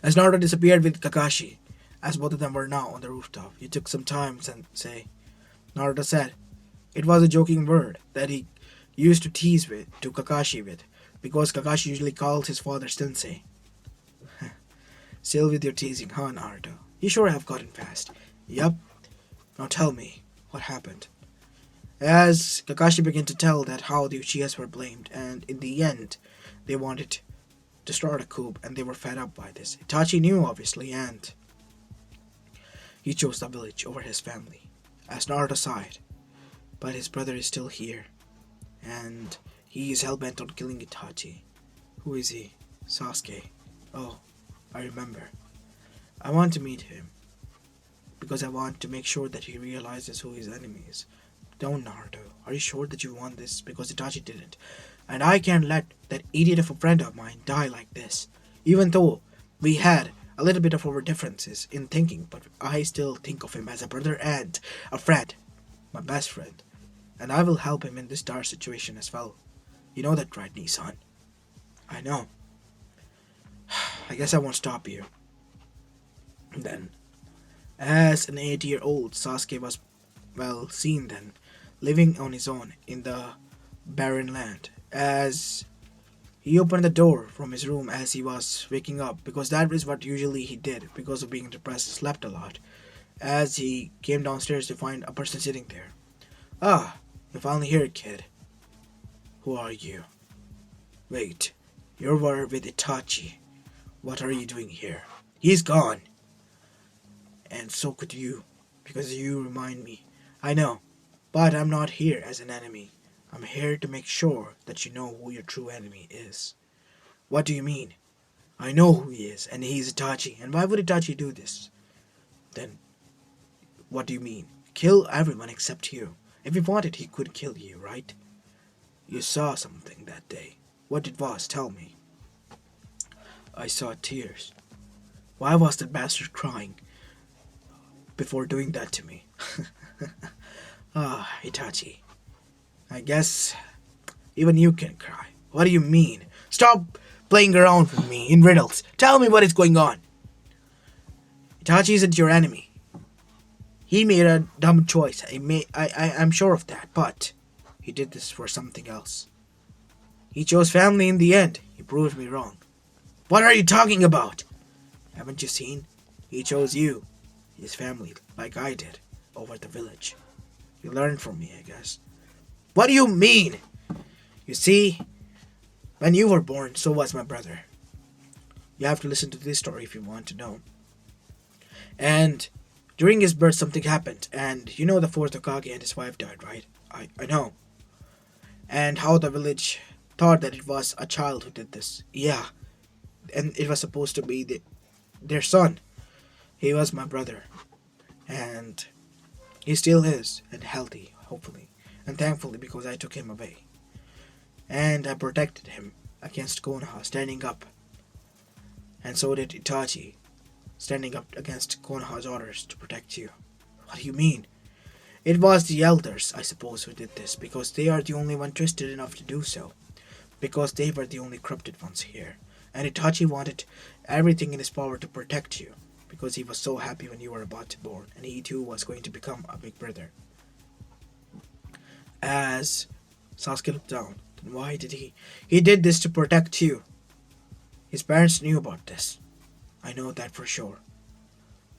As Naruto disappeared with Kakashi, as both of them were now on the rooftop, he took some time to say, Naruto said, it was a joking word that he used to tease to Kakashi with, because Kakashi usually calls his father Sensei. Still with your teasing, huh, Naruto? You sure have gotten fast. Yup. Now tell me, what happened? As Kakashi began to tell that how the Uchihas were blamed, and in the end, they wanted to start a coup, and they were fed up by this. Itachi knew, obviously, and he chose the village over his family. As Naruto sighed, but his brother is still here, and he is hell-bent on killing Itachi. Who is he? Sasuke. Oh, I remember. I want to meet him, because I want to make sure that he realizes who his enemy is. Don't, Naruto. Are you sure that you want this? Because Itachi didn't. And I can't let that idiot of a friend of mine die like this. Even though we had a little bit of our differences in thinking, but I still think of him as a brother and a friend. My best friend. And I will help him in this dire situation as well. You know that, right, Nissan? I know. I guess I won't stop you. Then, as an 8-year-old, Sasuke was, well, seen then, living on his own in the barren land. As he opened the door from his room as he was waking up, because that is what usually he did, because of being depressed, slept a lot. As he came downstairs to find a person sitting there. Ah, you're finally here, kid. Who are you? Wait, you were with Itachi. What are you doing here? He's gone. And so could you, because you remind me. I know, but I'm not here as an enemy. I'm here to make sure that you know who your true enemy is. What do you mean? I know who he is, and he's Itachi. And why would Itachi do this? Then, what do you mean? Kill everyone except you. If he wanted, he could kill you, right? You saw something that day. What it was, tell me. I saw tears. Why was that bastard crying before doing that to me? Ah, Itachi. I guess even you can cry. What do you mean? Stop playing around with me in riddles. Tell me what is going on. Itachi isn't your enemy. He made a dumb choice. I'm sure of that, but he did this for something else. He chose family in the end. He proved me wrong. What are you talking about? Haven't you seen? He chose you, his family, like I did, over the village. You learned from me, I guess. What do you mean? You see, when you were born, so was my brother. You have to listen to this story if you want to know. And during his birth, something happened. And you know the fourth Hokage and his wife died, right? I know. And how the village thought that it was a child who did this. Yeah, and it was supposed to be their son. He was my brother. And he still is, and healthy, hopefully. And thankfully, because I took him away. And I protected him against Konoha standing up. And so did Itachi, standing up against Konoha's orders to protect you. What do you mean? It was the elders, I suppose, who did this, because they are the only one trusted enough to do so. Because they were the only corrupted ones here. And Itachi wanted everything in his power to protect you, because he was so happy when you were about to born, and he too was going to become a big brother. As Sasuke looked down, then why did he? He did this to protect you. His parents knew about this. I know that for sure.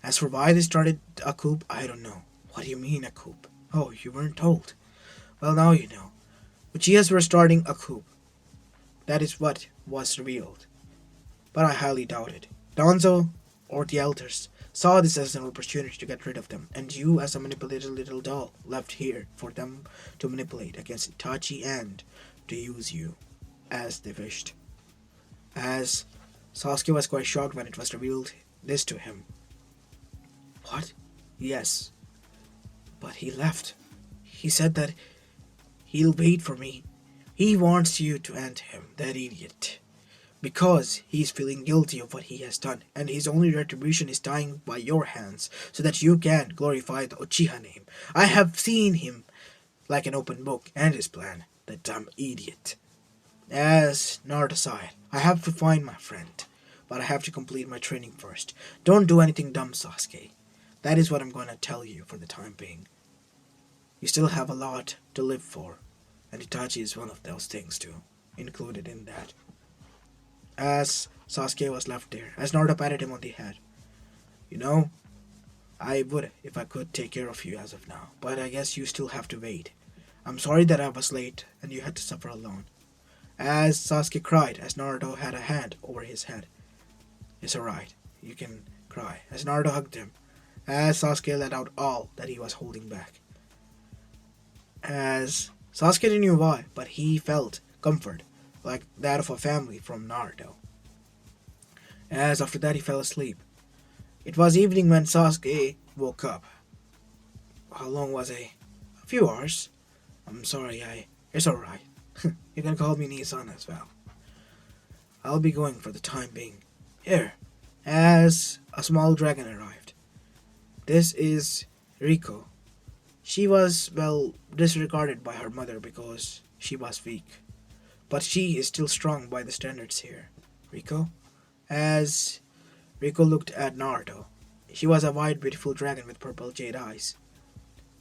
As for why they started a coup, I don't know. What do you mean a coup? Oh, you weren't told. Well, now you know. Uchihas were starting a coup. That is what was revealed. But I highly doubt it. Danzo, or the elders, saw this as an opportunity to get rid of them, and you as a manipulated little doll left here for them to manipulate against Itachi and to use you as they wished. As Sasuke was quite shocked when it was revealed this to him. What? Yes. But he left. He said that he'll wait for me. He wants you to end him, that idiot. Because he's feeling guilty of what he has done, and his only retribution is dying by your hands, so that you can glorify the Uchiha name. I have seen him like an open book, and his plan, the dumb idiot. As Naruto sighed, I have to find my friend, but I have to complete my training first. Don't do anything dumb, Sasuke. That is what I'm going to tell you for the time being. You still have a lot to live for, and Itachi is one of those things too, included in that. As Sasuke was left there, as Naruto patted him on the head. You know, I would if I could take care of you as of now, but I guess you still have to wait. I'm sorry that I was late and you had to suffer alone. As Sasuke cried, as Naruto had a hand over his head. It's alright, you can cry. As Naruto hugged him, as Sasuke let out all that he was holding back. As Sasuke didn't know why, but he felt comfort, like that of a family from Naruto. As after that he fell asleep. It was evening when Sasuke woke up. How long was I? A few hours. I'm sorry, It's alright. You can call me Nissan as well. I'll be going for the time being. Here, as a small dragon arrived. This is Riko. She was, well, disregarded by her mother because she was weak. But she is still strong by the standards here. Riko? As Riko looked at Naruto. She was a white, beautiful dragon with purple jade eyes.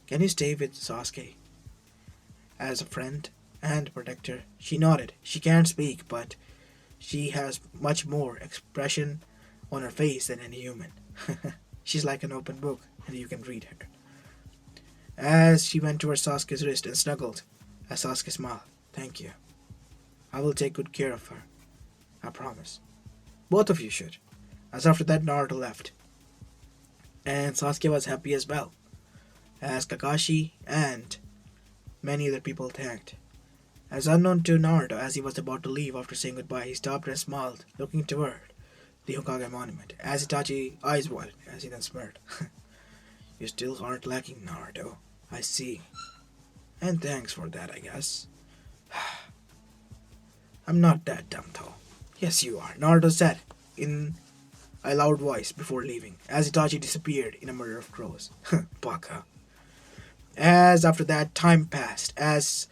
Can you stay with Sasuke? As a friend and protector, she nodded. She can't speak, but she has much more expression on her face than any human. She's like an open book, and you can read her. As she went towards Sasuke's wrist and snuggled, as Sasuke smiled, thank you. I will take good care of her. I promise. Both of you should. As after that Naruto left. And Sasuke was happy as well. As Kakashi and many other people thanked. As unknown to Naruto, as he was about to leave after saying goodbye, he stopped and smiled, looking toward the Hokage monument. As Itachi's eyes widened, as he then smirked. You still aren't lacking, Naruto. I see. And thanks for that, I guess. I'm not that dumb, though. Yes, you are, Naruto said in a loud voice before leaving, as Itachi disappeared in a murder of crows. Baka. As after that, time passed, as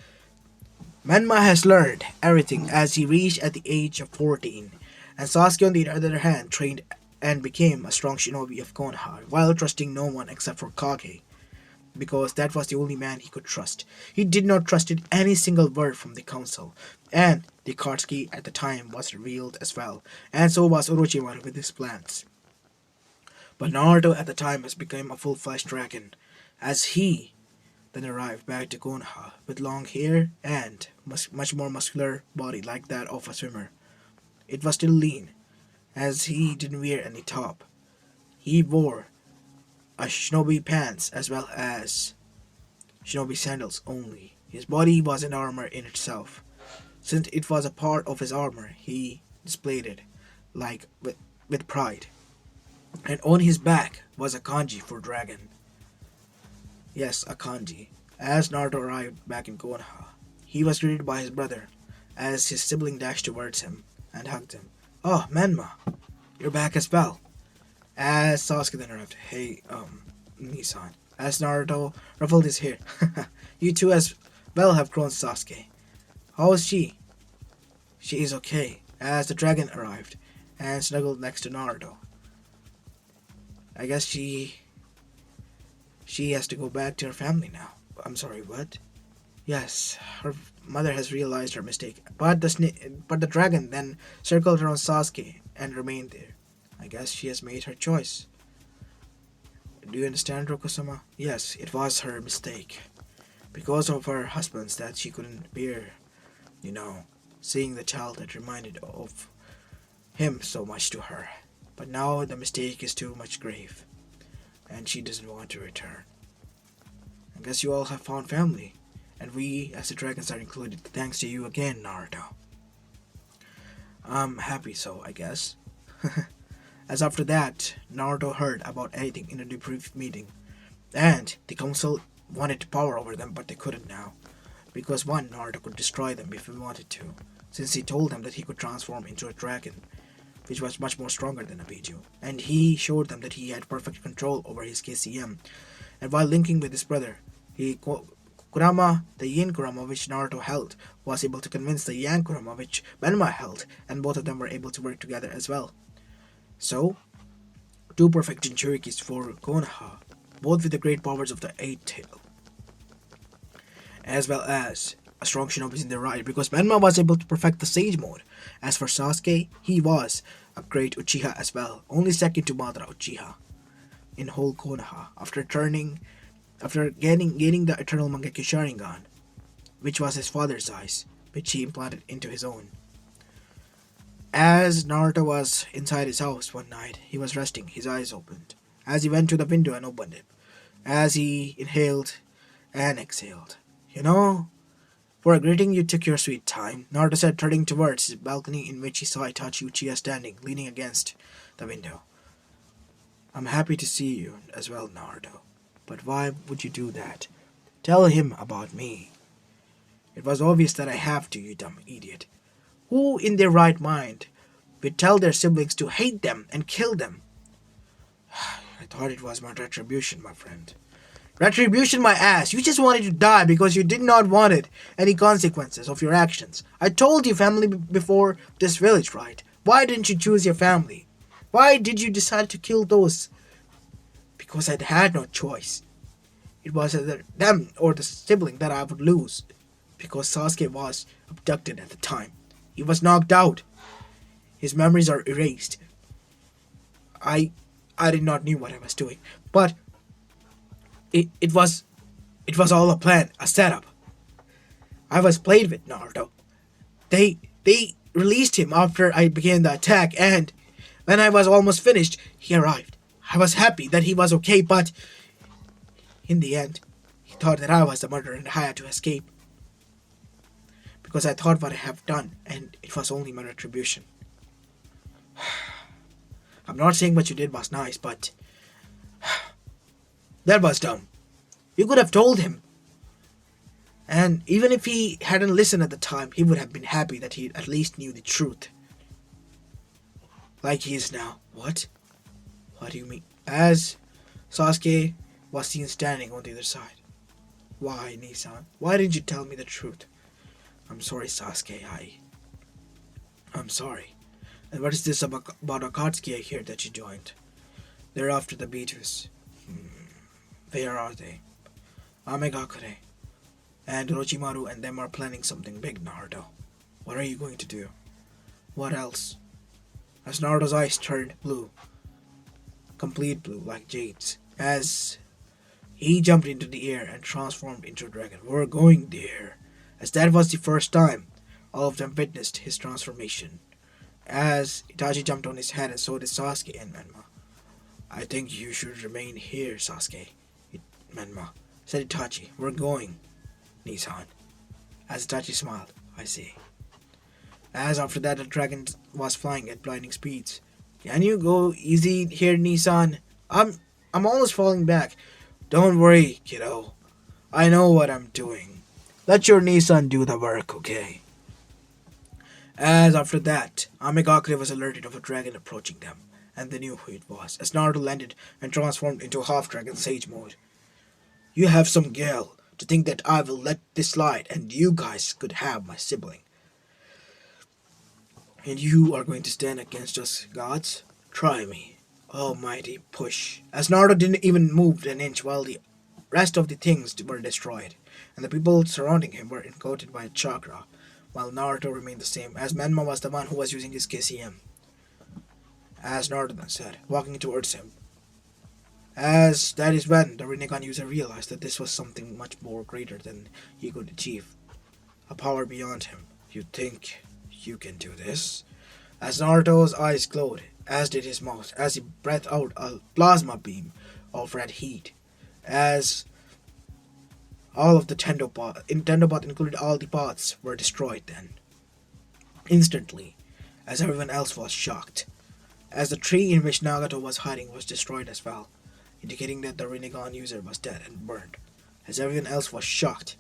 Menma has learned everything as he reached at the age of 14, and Sasuke on the other hand trained and became a strong shinobi of Konoha, while trusting no one except for Kage, because that was the only man he could trust. He did not trust in any single word from the council, and the Akatsuki at the time was revealed as well, and so was Orochimaru with his plans. But Naruto at the time has become a full-fledged dragon, as he then arrived back to Konoha with long hair and much more muscular body like that of a swimmer. It was still lean, as he didn't wear any top. He wore a shinobi pants as well as shinobi sandals only. His body was an armor in itself. Since it was a part of his armor, he displayed it like with pride. And on his back was a kanji for dragon. Yes, a kanji. As Naruto arrived back in Konoha, he was greeted by his brother as his sibling dashed towards him and hugged him. Oh, Menma, you're back as well. As Sasuke then arrived, hey, Nissan. As Naruto ruffled his hair, you too as well have grown, Sasuke. How is she? She is okay. As the dragon arrived and snuggled next to Naruto. I guess she has to go back to her family now. I'm sorry, what? Yes, her mother has realized her mistake, but the dragon then circled around Sasuke and remained there. I guess she has made her choice. Do you understand, Rokosama? Yes, it was her mistake. Because of her husband's that she couldn't bear, seeing the child that reminded of him so much to her. But now the mistake is too much grave, and she doesn't want to return. I guess you all have found family, and we as the dragons are included, thanks to you again, Naruto. I'm happy so, I guess. As after that, Naruto heard about anything in a debrief meeting, and the council wanted power over them, but they couldn't now. Because one, Naruto could destroy them if he wanted to, since he told them that he could transform into a dragon, which was much more stronger than a Biju. And he showed them that he had perfect control over his KCM. And while linking with his brother, Kurama, the Yin Kurama which Naruto held, was able to convince the Yang Kurama which Menma held, and both of them were able to work together as well. So, two perfect Jinchurikis for Konoha, both with the great powers of the Eight Tail, as well as a strong shinobi in their right, because Menma was able to perfect the Sage Mode. As for Sasuke, he was a great Uchiha as well, only second to Madara Uchiha in whole Konoha, after gaining the Eternal Mangekyo Sharingan, which was his father's eyes, which he implanted into his own. As Naruto was inside his house one night, he was resting, his eyes opened, as he went to the window and opened it, as he inhaled and exhaled. For a greeting you took your sweet time, Naruto said, turning towards his balcony in which he saw Itachi Uchiha standing, leaning against the window. I'm happy to see you as well, Naruto. But why would you do that? Tell him about me. It was obvious that I have to, you dumb idiot. Who in their right mind would tell their siblings to hate them and kill them? I thought it was my retribution, my friend. Retribution my ass. You just wanted to die because you did not want any consequences of your actions. I told you family before this village, right? Why didn't you choose your family? Why did you decide to kill those? Because I had no choice. It was either them or the sibling that I would lose. Because Sasuke was abducted at the time. He was knocked out. His memories are erased. I did not know what I was doing. But it was all a plan, a setup. I was played with, Naruto. They released him after I began the attack, and when I was almost finished, he arrived. I was happy that he was okay, but in the end, he thought that I was the murderer and I had to escape. Because I thought what I have done, and it was only my retribution. I'm not saying what you did was nice, but that was dumb. You could have told him. And even if he hadn't listened at the time, he would have been happy that he at least knew the truth. Like he is now. What? What do you mean? As Sasuke was seen standing on the other side. Why, Nissan? Why didn't you tell me the truth? I'm sorry, Sasuke. I'm sorry. And what is this about Akatsuki I hear that you joined? They're after the Beatus. Where are they? Amegakure and Orochimaru and them are planning something big, Naruto. What are you going to do? What else? As Naruto's eyes turned blue. Complete blue, like Jade's. As he jumped into the air and transformed into a dragon. We're going there. As that was the first time all of them witnessed his transformation. As Itachi jumped on his head and so did Sasuke and Menma. I think you should remain here, Sasuke. Menma, said Itachi. We're going, Nissan. As Itachi smiled, I see. As after that, the dragon was flying at blinding speeds. Can you go easy here, Nissan? I'm almost falling back. Don't worry, kiddo. I know what I'm doing. Let your Nissan do the work, okay? As after that, Amigakure was alerted of a dragon approaching them, and they knew who it was, as Naruto landed and transformed into a half-dragon sage mode. You have some gall to think that I will let this slide and you guys could have my sibling. And you are going to stand against us gods? Try me. Almighty push. As Naruto didn't even move an inch while the rest of the things were destroyed, and the people surrounding him were encoded by a chakra, while Naruto remained the same, as Menma was the one who was using his KCM. As Naruto then said, walking towards him. As that is when the Rinnegan user realized that this was something much more greater than he could achieve. A power beyond him. You think you can do this? As Naruto's eyes glowed, as did his mouth, as he breathed out a plasma beam of red heat. As all of the Tendopath, included all the paths, were destroyed then. Instantly, as everyone else was shocked. As the tree in which Nagato was hiding was destroyed as well, indicating that the Rinnegan user was dead and burned. As everyone else was shocked,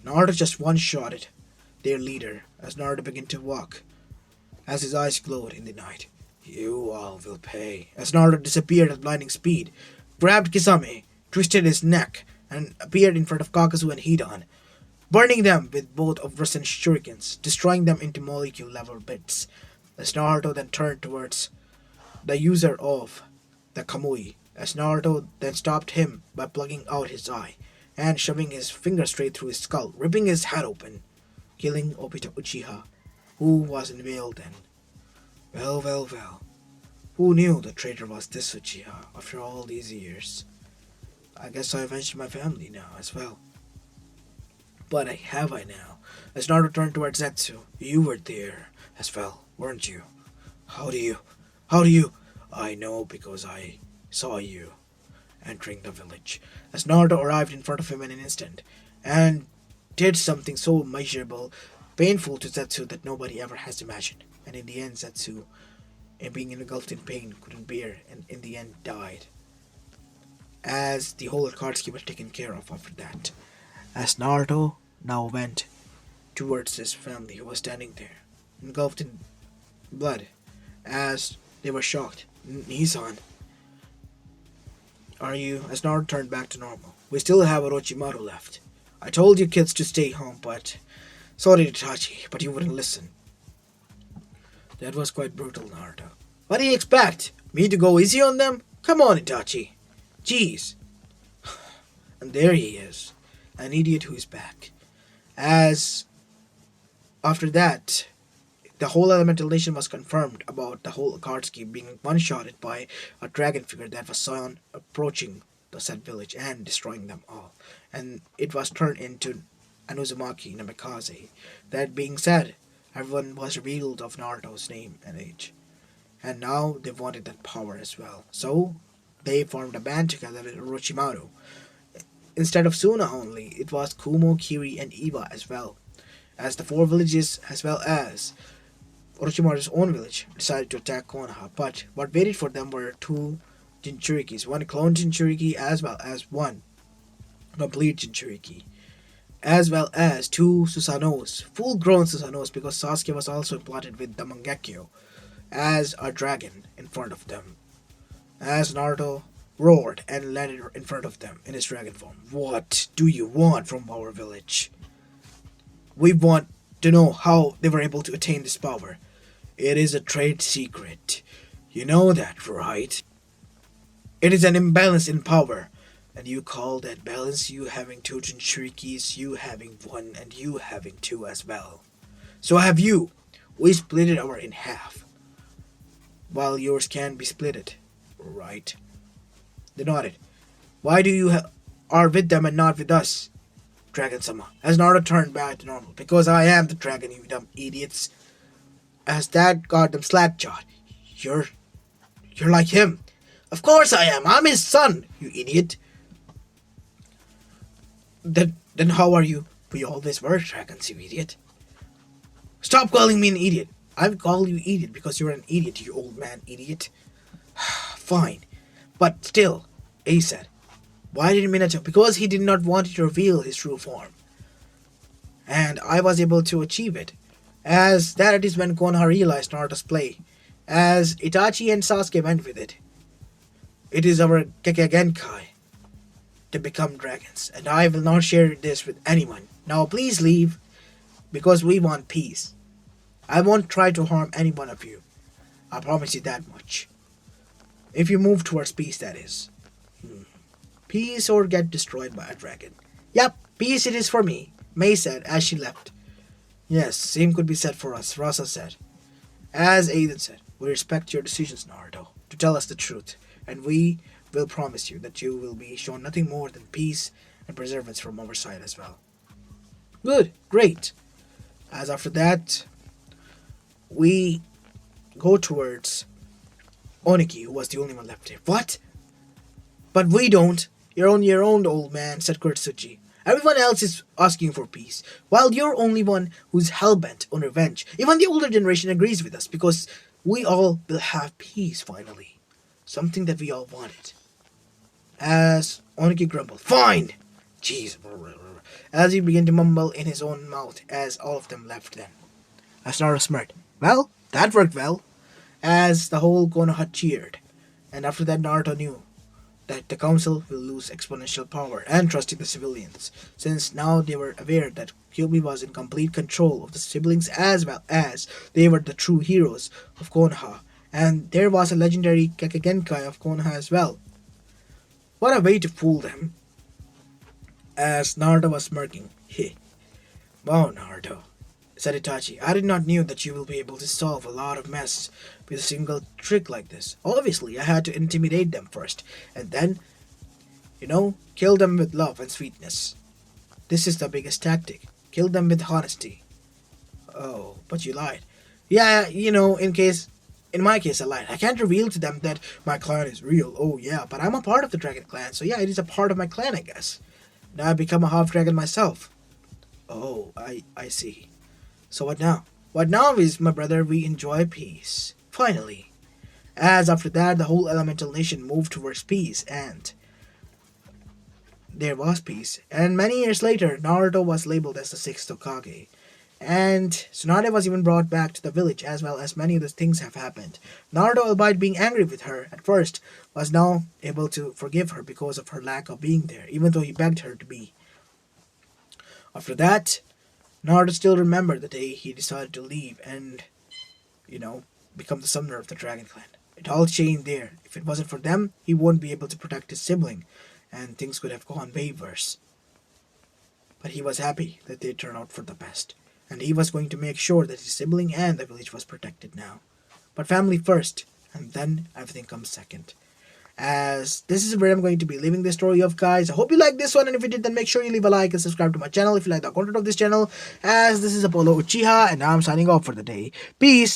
Naruto just one-shotted their leader as Naruto began to walk, as his eyes glowed in the night. You all will pay. As Naruto disappeared at blinding speed, grabbed Kisame, twisted his neck, and appeared in front of Kakazu and Hidan, burning them with both of Rasen's shurikens, destroying them into molecule-level bits. As Naruto then turned towards the user of the Kamui, as Naruto then stopped him by plugging out his eye and shoving his finger straight through his skull, ripping his head open, killing Obito Uchiha, who was unveiled then. Well. Who knew the traitor was this Uchiha after all these years? I guess I avenged my family now as well. But have I now? As Naruto turned towards Zetsu, you were there as well, weren't you? How do you? I know because I saw you entering the village. As Naruto arrived in front of him in an instant, and did something so measurable, painful to Zetsu that nobody ever has imagined. And in the end, Zetsu, being engulfed in pain, couldn't bear, and in the end died. As the whole Akatsuki was taken care of after that. As Naruto now went towards his family who was standing there, engulfed in blood, as they were shocked. Nissan, are you? As Naruto turned back to normal. We still have Orochimaru left. I told you kids to stay home, but... Sorry, Itachi, but you wouldn't listen. That was quite brutal, Naruto. What do you expect? Me to go easy on them? Come on, Itachi. Jeez. And there he is. An idiot who is back. As... After that, the whole Elemental Nation was confirmed about the whole Akatsuki being one-shotted by a dragon figure that was seen approaching the said village and destroying them all. And it was turned into Anuzumaki Namikaze. That being said, everyone was revealed of Naruto's name and age. And now they wanted that power as well. So, they formed a band together with Orochimaru. Instead of Suna only, it was Kumo, Kiri, and Iwa as well. As the four villages, as well as Orochimaru's own village, decided to attack Konoha. But what waited for them were two Jinchurikis, one clone Jinchuriki as well as one complete Jinchuriki, as well as two Susanos, full-grown Susanos, because Sasuke was also plotted with the Mangekyo as a dragon in front of them. As Naruto roared and landed in front of them in his dragon form. What do you want from our village? We want to know how they were able to attain this power. It is a trade secret. You know that, right? It is an imbalance in power. And you call that balance you having two Jinchurikis, you having one, and you having two as well. So have you. We split it over in half. While yours can be splitted. Right? They nodded. Why do you are with them and not with us? Dragon-sama. As Naruto turned back to normal. Because I am the dragon, you dumb idiots. As that got them slack-jawed. You're like him. Of course I am. I'm his son, you idiot. Then how are you? We always were dragons, you idiot. Stop calling me an idiot. I call you idiot because you're an idiot, you old man idiot. Fine. But still, A said. Why did Minato? Because he did not want to reveal his true form. And I was able to achieve it. As that is when Konoha realized Naruto's play. As Itachi and Sasuke went with it. It is our Gegenkai to become dragons. And I will not share this with anyone. Now please leave. Because we want peace. I won't try to harm any one of you. I promise you that much. If you move towards peace, that is. Peace or get destroyed by a dragon. Yep, peace it is for me, May said as she left. Yes, same could be said for us, Rasa said. As Aiden said, we respect your decisions, Naruto, to tell us the truth, and we will promise you that you will be shown nothing more than peace and perseverance from our side as well. Good, great. As after that, we go towards Oniki, who was the only one left here. What? But we don't. You're on your own, old man, said Kurtsuchi. Everyone else is asking for peace, while you're only one who's hell-bent on revenge. Even the older generation agrees with us, because we all will have peace, finally. Something that we all wanted. As Oniki grumbled, fine! Jeez. As he began to mumble in his own mouth, as all of them left then. As Naruto smirked, well, that worked well. As the whole Konoha cheered. And after that, Naruto knew that the council will lose exponential power and trust in the civilians, since now they were aware that Kyuubi was in complete control of the siblings as well as they were the true heroes of Konoha, and there was a legendary Gegenkai of Konoha as well. What a way to fool them. As Naruto was smirking, heh. Wow, Naruto, said Itachi, I did not know that you will be able to solve a lot of mess with a single trick like this. Obviously, I had to intimidate them first, and then, kill them with love and sweetness. This is the biggest tactic. Kill them with honesty. Oh, but you lied. Yeah, in my case I lied. I can't reveal to them that my clan is real. Oh yeah, but I'm a part of the dragon clan, so yeah, it is a part of my clan, I guess. Now I've become a half dragon myself. Oh, I see. So what now? What now is, my brother, we enjoy peace. Finally. As after that, the whole elemental nation moved towards peace, and there was peace. And many years later, Naruto was labeled as the sixth Hokage. And Tsunade was even brought back to the village, as well as many other things have happened. Naruto, albeit being angry with her at first, was now able to forgive her because of her lack of being there, even though he begged her to be. After that, Naruto still remembered the day he decided to leave and, become the summoner of the Dragon Clan. It all changed there. If it wasn't for them, he wouldn't be able to protect his sibling, and things could have gone way worse. But he was happy that they turned out for the best, and he was going to make sure that his sibling and the village was protected now. But family first, and then everything comes second. As this is where I'm going to be leaving this story off, guys. I hope you liked this one, and if you did, then make sure you leave a like and subscribe to my channel if you like the content of this channel. As this is Apollo Uchiha, and I'm signing off for the day. Peace!